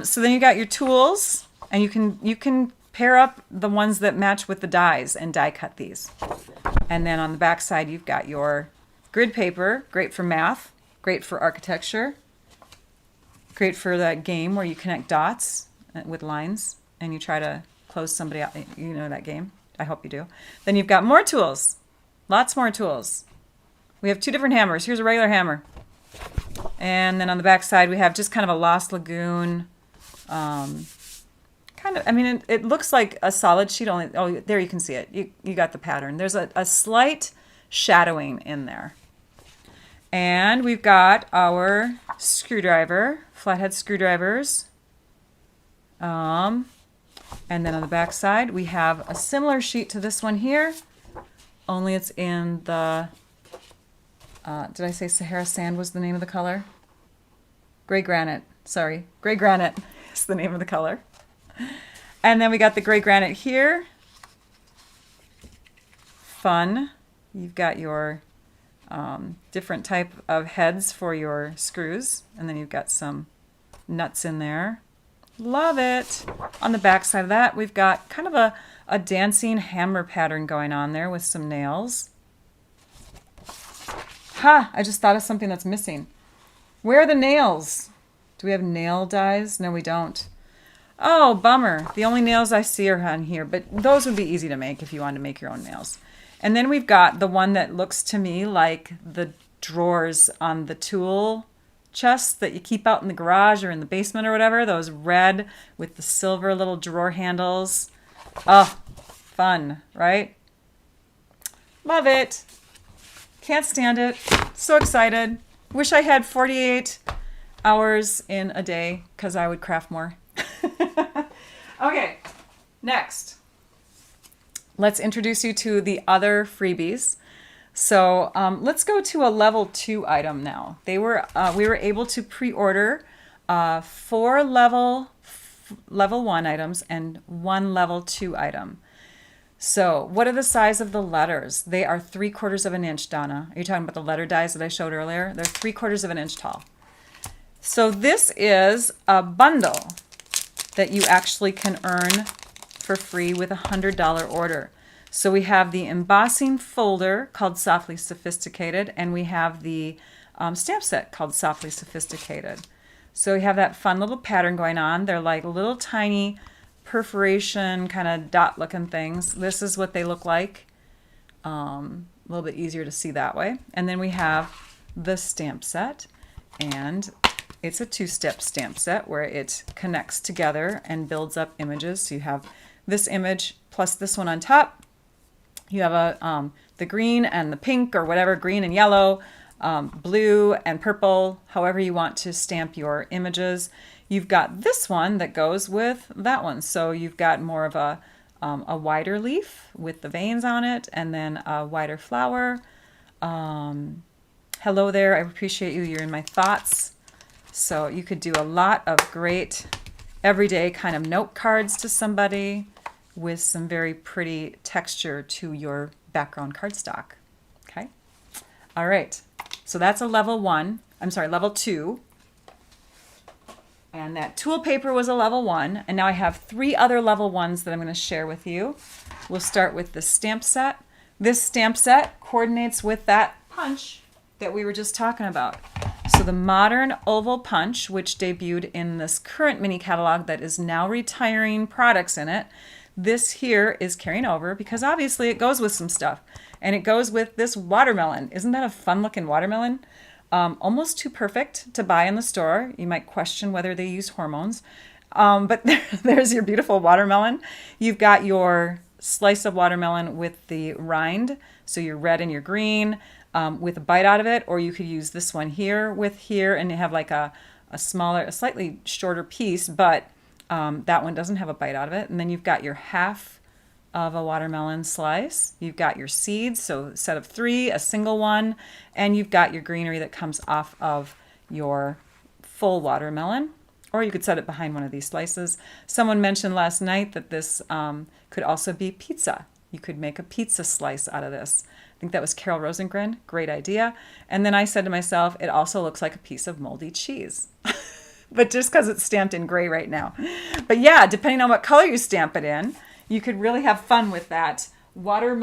So then you got your tools, and you can pair up the ones that match with the dies and die cut these. And then on the back side, you've got your grid paper, great for math, great for architecture, great for that game where you connect dots with lines and you try to close somebody out. You know that game? I hope you do. Then you've got more tools, lots more tools. We have 2 different hammers. Here's a regular hammer. And then on the back side, we have just kind of a Lost Lagoon, kind of, I mean, it looks like a solid sheet only. Oh, there you can see it. You got the pattern. There's a slight shadowing in there. And we've got our screwdriver, flathead screwdrivers. And then on the back side, we have a similar sheet to this one here, only it's in the, did I say Sahara sand was the name of the color? Gray granite, sorry. Gray granite is the name of the color. And then we got the gray granite here. Fun. You've got your different type of heads for your screws, and then you've got some nuts in there. Love it. On the back side of that, we've got kind of a dancing hammer pattern going on there with some nails. Ha! I just thought of something that's missing. Where are the nails? Do we have nail dies? No, we don't. Oh, bummer. The only nails I see are on here, but those would be easy to make if you wanted to make your own nails. And then we've got the one that looks to me like the drawers on the tool chests that you keep out in the garage or in the basement or whatever. Those red with the silver little drawer handles. Oh, fun, right? Love it. Can't stand it. So excited. Wish I had 48 hours in a day because I would craft more. Okay, next. Let's introduce you to the other freebies. So let's go to a level 2 item now. We were able to pre-order 4 level 1 items and 1 level 2 item. So what are the size of the letters? They are 3/4 of an inch, Donna. Are you talking about the letter dies that I showed earlier? They're 3/4 of an inch tall. So this is a bundle that you actually can earn for free with a $100 order. So we have the embossing folder called Softly Sophisticated, and we have the stamp set called Softly Sophisticated. So you have that fun little pattern going on. They're like little tiny perforation kind of dot looking things. This is what they look like. A little bit easier to see that way. And then we have the stamp set, and it's a two-step stamp set where it connects together and builds up images. So you have this image plus this one on top. You have the green and the pink, or whatever, green and yellow, blue and purple, however you want to stamp your images. You've got this one that goes with that one. So you've got more of a wider leaf with the veins on it, and then a wider flower. Hello there, I appreciate you, you're in my thoughts. So you could do a lot of great everyday kind of note cards to somebody with some very pretty texture to your background cardstock. Okay. All right. So that's a level 1. I'm sorry, level 2. And that tool paper was a level 1. And now I have 3 other level 1s that I'm going to share with you. We'll start with the stamp set. This stamp set coordinates with that punch that we were just talking about. So the modern oval punch, which debuted in this current mini catalog that is now retiring products in it, this here is carrying over because obviously it goes with some stuff. And it goes with this watermelon. Isn't that a fun looking watermelon? Almost too perfect to buy in the store. You might question whether they use hormones. But there's your beautiful watermelon. You've got your slice of watermelon with the rind. So your red and your green with a bite out of it. Or you could use this one here with here and you have like a smaller, a slightly shorter piece, but that one doesn't have a bite out of it. And then you've got your half of a watermelon slice. You've got your seeds, so a set of 3, a single one, and you've got your greenery that comes off of your full watermelon, or you could set it behind one of these slices. Someone mentioned last night that this could also be pizza. You could make a pizza slice out of this. I think that was Carol Rosengren. Great idea. And then I said to myself, it also looks like a piece of moldy cheese. But just because it's stamped in gray right now. But yeah, depending on what color you stamp it in, you could really have fun with that watercolor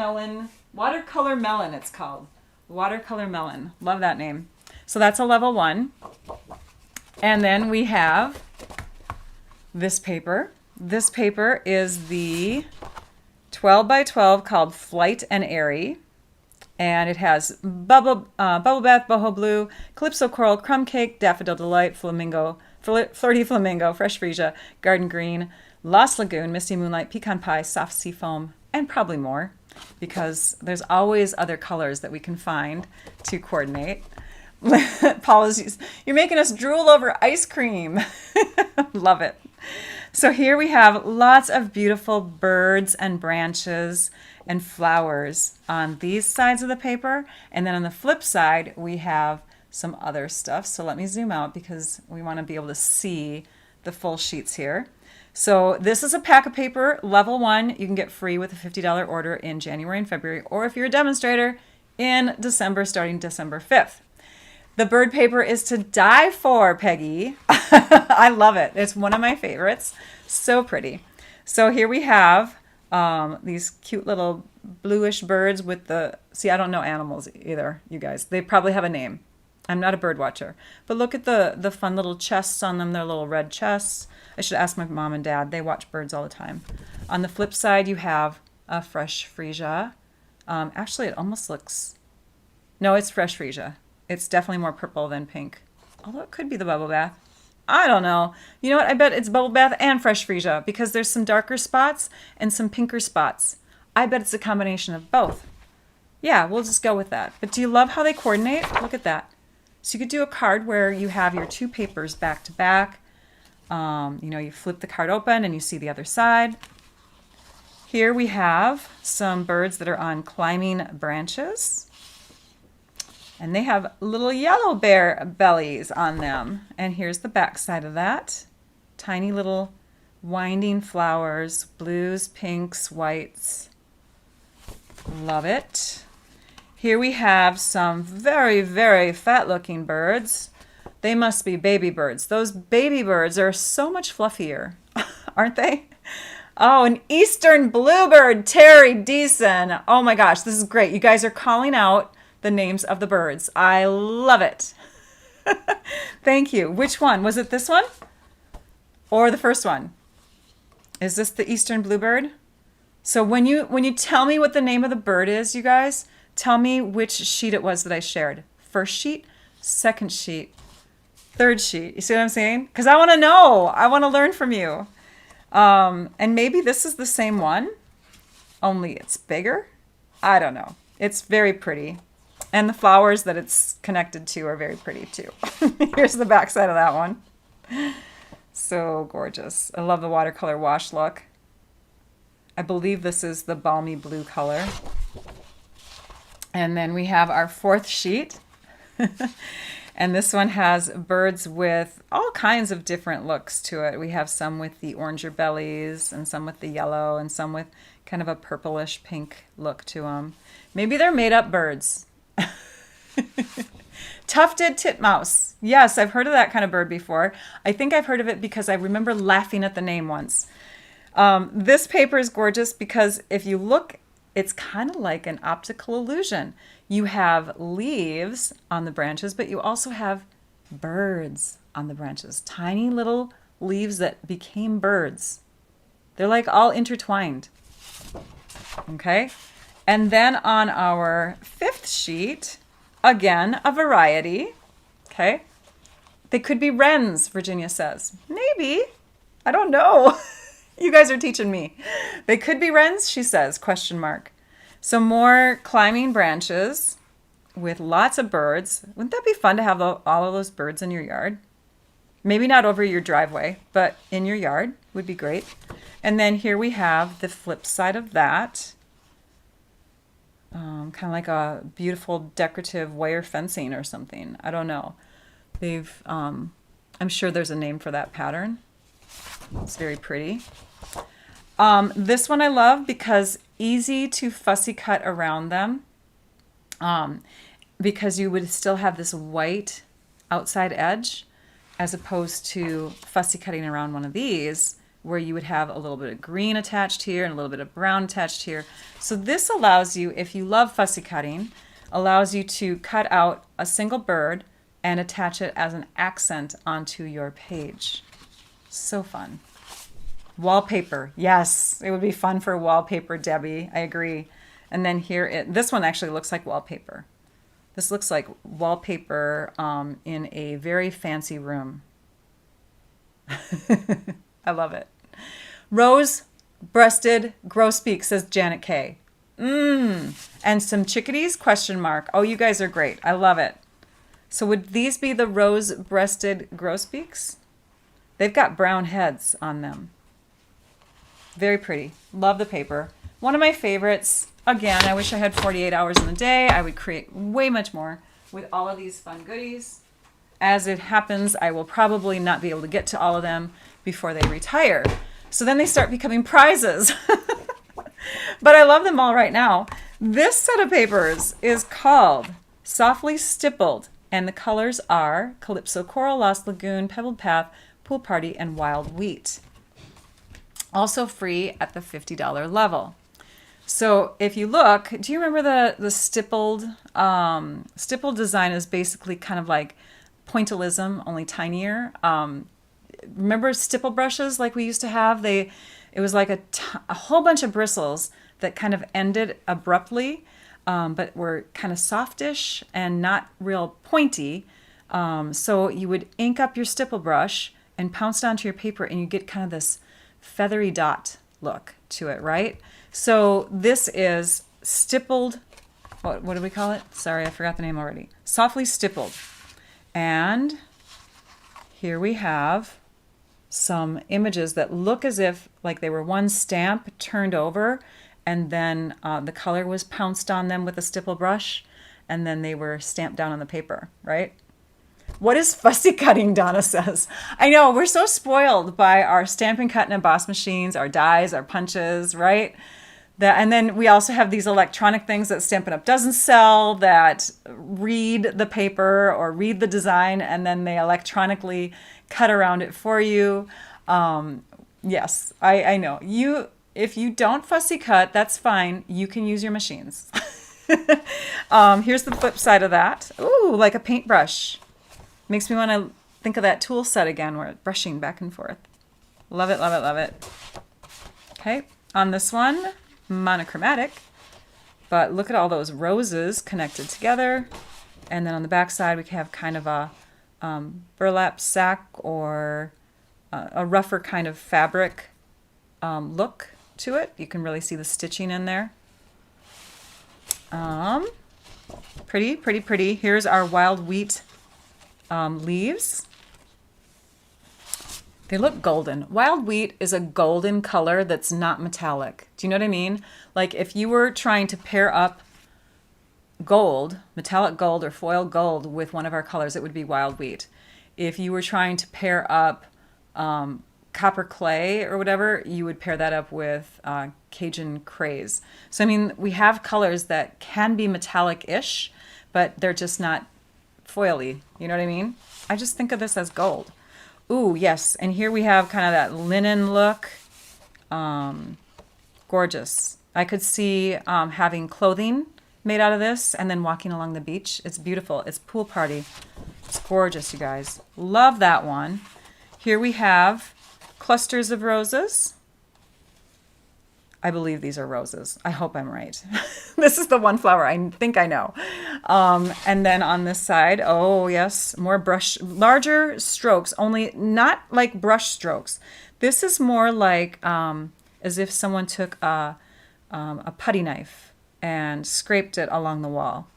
melon it's called. Watercolor melon. Love that name. So that's a level 1. And then we have this paper. This paper is the 12 by 12 called Flight and Airy. And it has Bubble Bath, Boho Blue, Calypso Coral, Crumb Cake, Daffodil Delight, Flamingo, Flirty Flamingo, Fresh Freesia, Garden Green, Lost Lagoon, Misty Moonlight, Pecan Pie, Soft Sea Foam, and probably more, because there's always other colors that we can find to coordinate. Paul, you're making us drool over ice cream. Love it. So here we have lots of beautiful birds and branches and flowers on these sides of the paper. And then on the flip side, we have some other stuff. So let me zoom out because we want to be able to see the full sheets here. So this is a pack of paper, level 1. You can get free with a $50 order in January and February, or if you're a demonstrator, in December, starting December 5th. The bird paper is to die for, Peggy. I love it. It's one of my favorites. So pretty. So here we have these cute little bluish birds with the, see, I don't know animals either, you guys. They probably have a name. I'm not a bird watcher. But look at the fun little chests on them. They're little red chests. I should ask my mom and dad. They watch birds all the time. On the flip side, you have a Fresh Freesia. Actually, it almost looks... No, it's Fresh Freesia. It's definitely more purple than pink. Although it could be the Bubble Bath. I don't know. You know what? I bet it's Bubble Bath and Fresh Freesia because there's some darker spots and some pinker spots. I bet it's a combination of both. Yeah, we'll just go with that. But do you love how they coordinate? Look at that. So you could do a card where you have your 2 papers back to back. You flip the card open and you see the other side. Here we have some birds that are on climbing branches. And they have little yellow bear bellies on them. And here's the back side of that. Tiny little winding flowers, blues, pinks, whites. Love it. Here we have some very, very fat-looking birds. They must be baby birds. Those baby birds are so much fluffier, aren't they? Oh, an eastern bluebird, Terry Deason. Oh my gosh, this is great. You guys are calling out the names of the birds. I love it. Thank you. Which one? Was it this one or the first one? Is this the Eastern bluebird? So when you tell me what the name of the bird is, you guys, tell me which sheet it was that I shared. First sheet, second sheet, third sheet. You see what I'm saying? Because I want to know. I want to learn from you. And maybe this is the same one, only it's bigger. I don't know. It's very pretty. And the flowers that it's connected to are very pretty too. Here's the back side of that one. So gorgeous. I love the watercolor wash look. I believe this is the balmy blue color. And then we have our fourth sheet. And this one has birds with all kinds of different looks to it. We have some with the oranger bellies and some with the yellow and some with kind of a purplish pink look to them. Maybe they're made up birds. Tufted titmouse. Yes, I've heard of that kind of bird before. I think I've heard of it because I remember laughing at the name once. This paper is gorgeous because if you look, it's kind of like an optical illusion. You have leaves on the branches, but you also have birds on the branches. Tiny little leaves that became birds. They're like all intertwined. Okay? And then on our fifth sheet, again, a variety. Okay? They could be wrens, Virginia says. Maybe. I don't know. You guys are teaching me. They could be wrens, she says, question mark. So more climbing branches with lots of birds. Wouldn't that be fun to have all of those birds in your yard? Maybe not over your driveway, but in your yard would be great. And then here we have the flip side of that. Kind of like a beautiful decorative wire fencing or something. I don't know. I'm sure there's a name for that pattern. It's very pretty. This one I love because easy to fussy cut around them. Because you would still have this white outside edge as opposed to fussy cutting around one of these where you would have a little bit of green attached here and a little bit of brown attached here. So this allows you, if you love fussy cutting, allows you to cut out a single bird and attach it as an accent onto your page. So fun. Wallpaper. Yes, it would be fun for wallpaper, Debbie. I agree. And then here, this one actually looks like wallpaper. This looks like wallpaper in a very fancy room. I love it. Rose-breasted grosbeak, says Janet K. And some chickadees, question mark. Oh, you guys are great. I love it. So would these be the rose-breasted grosbeaks? They've got brown heads on them. Very pretty. Love the paper. One of my favorites. Again, I wish I had 48 hours in the day. I would create way much more with all of these fun goodies. As it happens, I will probably not be able to get to all of them before they retire. So then they start becoming prizes. But I love them all right now. This set of papers is called Softly Stippled, and the colors are Calypso Coral, Lost Lagoon, Pebbled Path, Pool Party, and Wild Wheat. Also free at the $50 level. So if you look, do you remember the stippled? Stippled design is basically kind of like pointillism, only tinier. Remember stipple brushes like we used to have? It was like a whole bunch of bristles that kind of ended abruptly, but were kind of softish and not real pointy. So you would ink up your stipple brush and pounce it onto your paper, and you get kind of this feathery dot look to it, right? So this is stippled, what do we call it? Sorry, I forgot the name already. Softly Stippled. And here we have some images that look as if like they were one stamp turned over, and then the color was pounced on them with a stipple brush, and then they were stamped down on the paper, right? What is fussy cutting, Donna says. I know, we're so spoiled by our Stampin' Cut and Emboss machines, our dies, our punches, right? And then we also have these electronic things that Stampin' Up! Doesn't sell that read the paper or read the design, and then they electronically cut around it for you. Yes, I know. If you don't fussy cut, that's fine. You can use your machines. Here's the flip side of that. Ooh, like a paintbrush. Makes me want to think of that tool set again where it's brushing back and forth. Love it, love it, love it. Okay, on this one, monochromatic, but look at all those roses connected together. And then on the back side, we can have kind of a burlap sack or a rougher kind of fabric look to it. You can really see the stitching in there. Pretty, pretty, pretty. Here's our wild wheat leaves. They look golden. Wild wheat is a golden color that's not metallic. Do you know what I mean? Like if you were trying to pair up gold, metallic gold or foil gold with one of our colors, it would be wild wheat. If you were trying to pair up copper clay or whatever, you would pair that up with Cajun craze. So I mean, we have colors that can be metallic-ish, but they're just not foily. You know what I mean? I just think of this as gold. Ooh, yes. And here we have kind of that linen look. Gorgeous. I could see having clothing made out of this and then walking along the beach. It's beautiful. It's pool party. It's gorgeous, you guys. Love that one. Here we have clusters of roses. I believe these are roses. I hope I'm right. This is the one flower I think I know. And then on this side, oh yes, more brush, larger strokes, only not like brush strokes. This is more like as if someone took a putty knife and scraped it along the wall.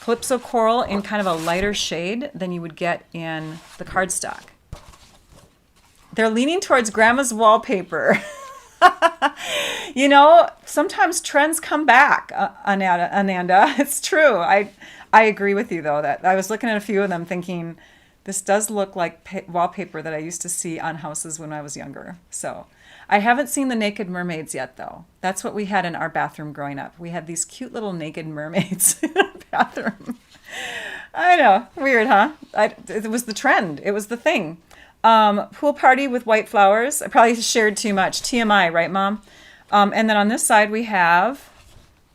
Calypso coral in kind of a lighter shade than you would get in the cardstock. They're leaning towards grandma's wallpaper. You know, sometimes trends come back, Ananda. It's true. I agree with you, though, that I was looking at a few of them thinking, this does look like wallpaper that I used to see on houses when I was younger. So I haven't seen the naked mermaids yet, though. That's what we had in our bathroom growing up. We had these cute little naked mermaids in our bathroom. I know. Weird, huh? It was the trend. It was the thing. Pool party with white flowers. I probably shared too much. TMI, right, Mom? And then on this side we have,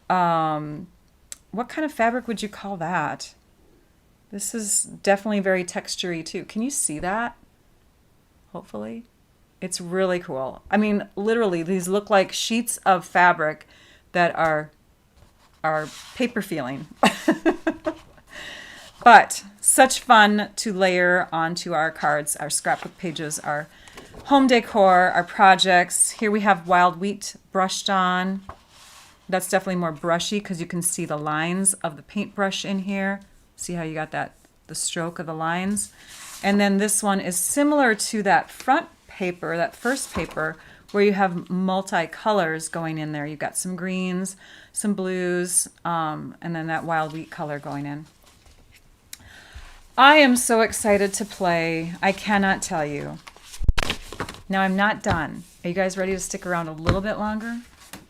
what kind of fabric would you call that? This is definitely very textury too. Can you see that? Hopefully. It's really cool. I mean, literally, these look like sheets of fabric that are paper feeling. But such fun to layer onto our cards, our scrapbook pages, our home decor, our projects. Here we have wild wheat brushed on. That's definitely more brushy because you can see the lines of the paintbrush in here. See how you got that, the stroke of the lines. And then this one is similar to that front paper, that first paper, where you have multi-colors going in there. You've got some greens, some blues, and then that wild wheat color going in. I am so excited to play. I cannot tell you. Now I'm not done. Are you guys ready to stick around a little bit longer?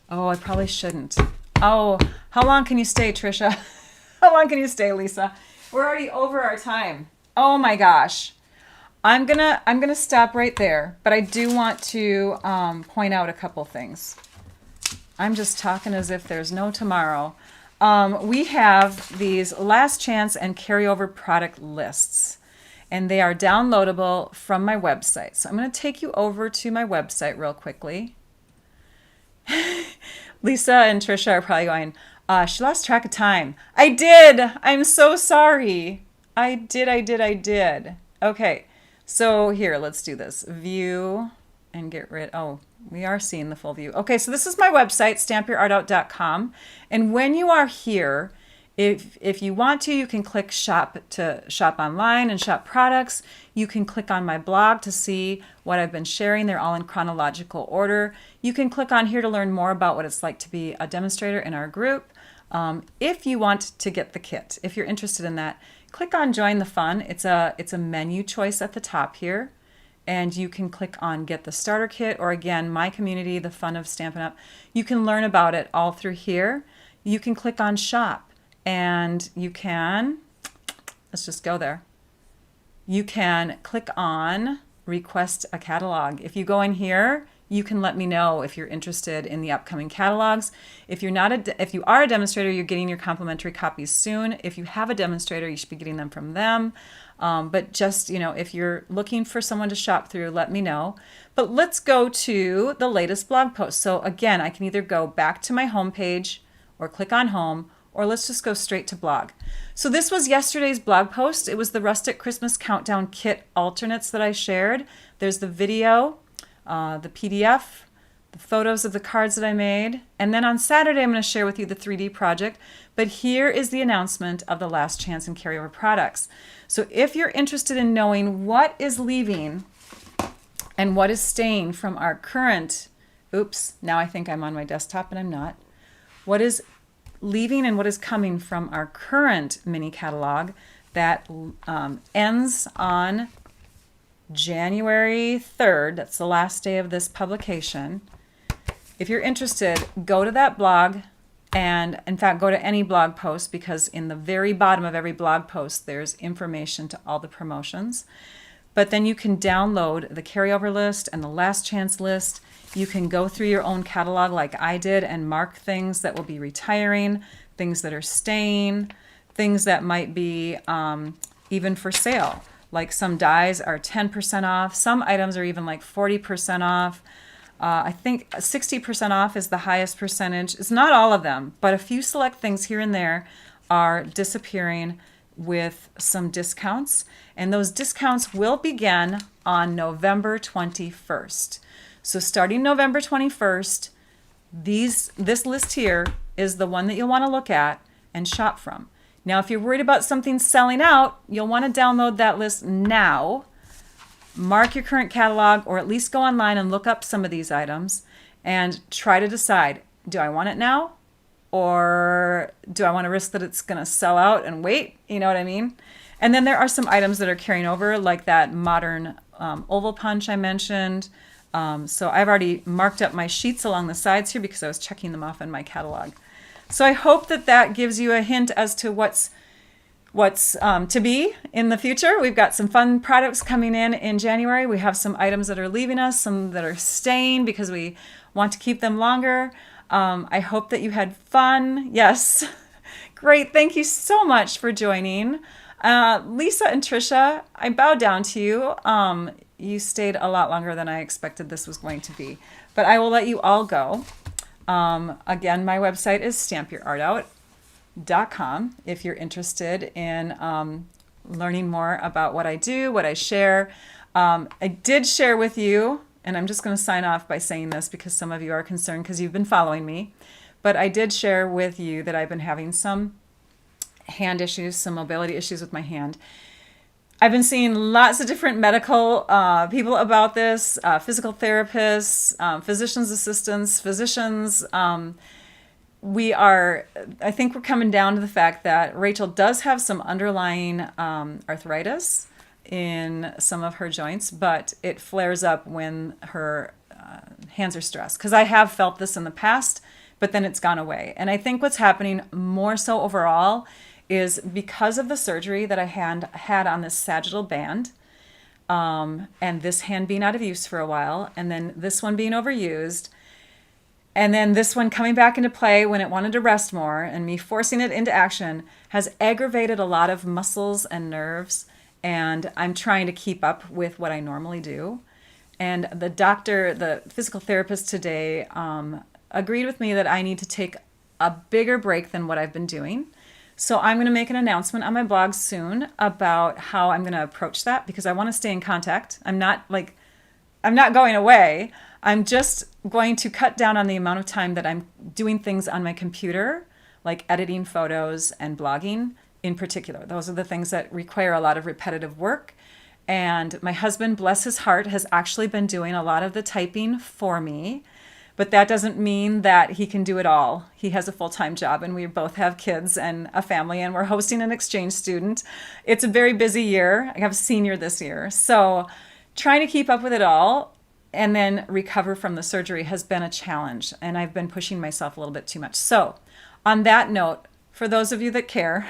Oh, I probably shouldn't. Oh, how long can you stay, Trisha? How long can you stay, Lisa? We're already over our time. Oh my gosh. I'm gonna stop right there, but I do want to point out a couple things. I'm just talking as if there's no tomorrow. We have these last chance and carryover product lists, and they are downloadable from my website. So I'm going to take you over to my website real quickly. Lisa and Trisha are probably going, she lost track of time. I did. I'm so sorry. I did. Okay. So here, let's do this. View and get rid. Oh, we are seeing the full view. Okay, so this is my website, stampyourartout.com. And when you are here, if you want to, you can click shop to shop online and shop products. You can click on my blog to see what I've been sharing. They're all in chronological order. You can click on here to learn more about what it's like to be a demonstrator in our group. If you want to get the kit, if you're interested in that, click on Join the Fun. It's a menu choice at the top here. And you can click on Get the Starter Kit, or again, My Community, The Fun of Stampin' Up. You can learn about it all through here. You can click on Shop, and you can, let's just go there. You can click on Request a Catalog. If you go in here, you can let me know if you're interested in the upcoming catalogs. If if you are a demonstrator, you're getting your complimentary copies soon. If you have a demonstrator, you should be getting them from them. But just, if you're looking for someone to shop through, let me know. But let's go to the latest blog post. So again, I can either go back to my homepage or click on home, or let's just go straight to blog. So this was yesterday's blog post. It was the Rustic Christmas Countdown Kit alternates that I shared. There's the video, the PDF, the photos of the cards that I made. And then on Saturday, I'm going to share with you the 3D project. But here is the announcement of the last chance and carryover products. So if you're interested in knowing what is leaving and what is staying from our current, now I think I'm on my desktop and I'm not. What is leaving and what is coming from our current mini catalog that ends on January 3rd. That's the last day of this publication. If you're interested, go to that blog, and in fact, go to any blog post, because in the very bottom of every blog post, there's information to all the promotions. But then you can download the carryover list and the last chance list. You can go through your own catalog like I did and mark things that will be retiring, things that are staying, things that might be even for sale. Like some dies are 10% off. Some items are even like 40% off. I think 60% off is the highest percentage. It's not all of them, but a few select things here and there are disappearing with some discounts. And those discounts will begin on November 21st. So starting November 21st, this list here is the one that you'll want to look at and shop from. Now, if you're worried about something selling out, you'll want to download that list now. Mark your current catalog, or at least go online and look up some of these items and try to decide, do I want it now? Or do I want to risk that it's going to sell out and wait? You know what I mean? And then there are some items that are carrying over, like that modern oval punch I mentioned. So I've already marked up my sheets along the sides here because I was checking them off in my catalog. So I hope that gives you a hint as to what's to be in the future. We've got some fun products coming in January. We have some items that are leaving us, some that are staying because we want to keep them longer. I hope that you had fun. Yes. Great. Thank you so much for joining. Lisa and Trisha, I bow down to you. You stayed a lot longer than I expected this was going to be, but I will let you all go. Again, my website is stampyourartout.com if you're interested in learning more about what I do, what I share. I did share with you, and I'm just going to sign off by saying this because some of you are concerned because you've been following me, but I did share with you that I've been having some hand issues, some mobility issues with my hand. I've been seeing lots of different medical people about this, physical therapists, physician's assistants, physicians. I think we're coming down to the fact that Rachel does have some underlying arthritis in some of her joints, but it flares up when her hands are stressed. Because I have felt this in the past, but then it's gone away. And I think what's happening more so overall is because of the surgery that I had on this sagittal band, and this hand being out of use for a while, and then this one being overused, and then this one coming back into play when it wanted to rest more, and me forcing it into action has aggravated a lot of muscles and nerves, and I'm trying to keep up with what I normally do. And the physical therapist today agreed with me that I need to take a bigger break than what I've been doing. So I'm going to make an announcement on my blog soon about how I'm going to approach that, because I want to stay in contact. I'm not going away. I'm just going to cut down on the amount of time that I'm doing things on my computer, like editing photos and blogging in particular. Those are the things that require a lot of repetitive work. And my husband, bless his heart, has actually been doing a lot of the typing for me. But that doesn't mean that he can do it all. He has a full-time job, and we both have kids and a family, and we're hosting an exchange student. It's a very busy year. I have a senior this year. So trying to keep up with it all and then recover from the surgery has been a challenge, and I've been pushing myself a little bit too much. So on that note, for those of you that care,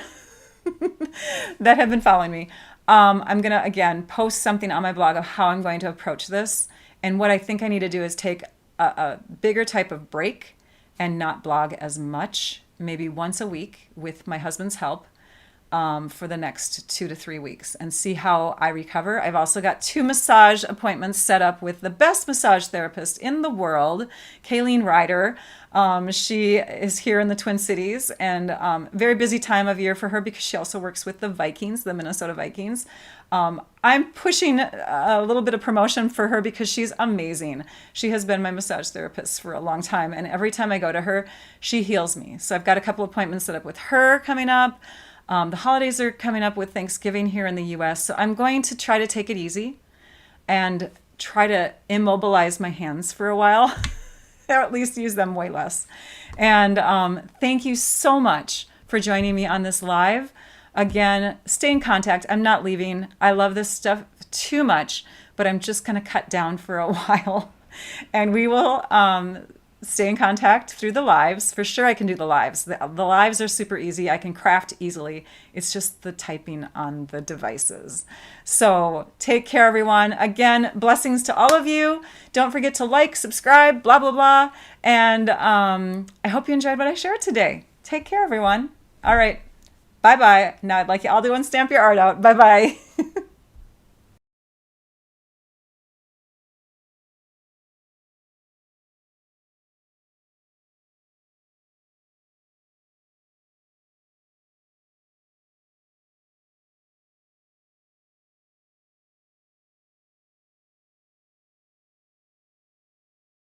that have been following me, I'm going to, again, post something on my blog of how I'm going to approach this. And what I think I need to do is take a bigger type of break and not blog as much, maybe once a week with my husband's help, for the next 2 to 3 weeks and see how I recover. I've also got 2 massage appointments set up with the best massage therapist in the world, Kayleen Ryder. She is here in the Twin Cities, and very busy time of year for her because she also works with the Vikings, the Minnesota Vikings. I'm pushing a little bit of promotion for her because she's amazing. She has been my massage therapist for a long time, and every time I go to her, she heals me. So I've got a couple appointments set up with her coming up. The holidays are coming up with Thanksgiving here in the US, so I'm going to try to take it easy and try to immobilize my hands for a while, or at least use them way less. And thank you so much for joining me on this live. Again, stay in contact. I'm not leaving. I love this stuff too much, but I'm just going to cut down for a while. And we will stay in contact through the lives. For sure, I can do the lives. The lives are super easy. I can craft easily. It's just the typing on the devices. So take care, everyone. Again, blessings to all of you. Don't forget to like, subscribe, blah, blah, blah. And I hope you enjoyed what I shared today. Take care, everyone. All right. Bye-bye. Now I'd like you all to go and stamp your art out. Bye-bye.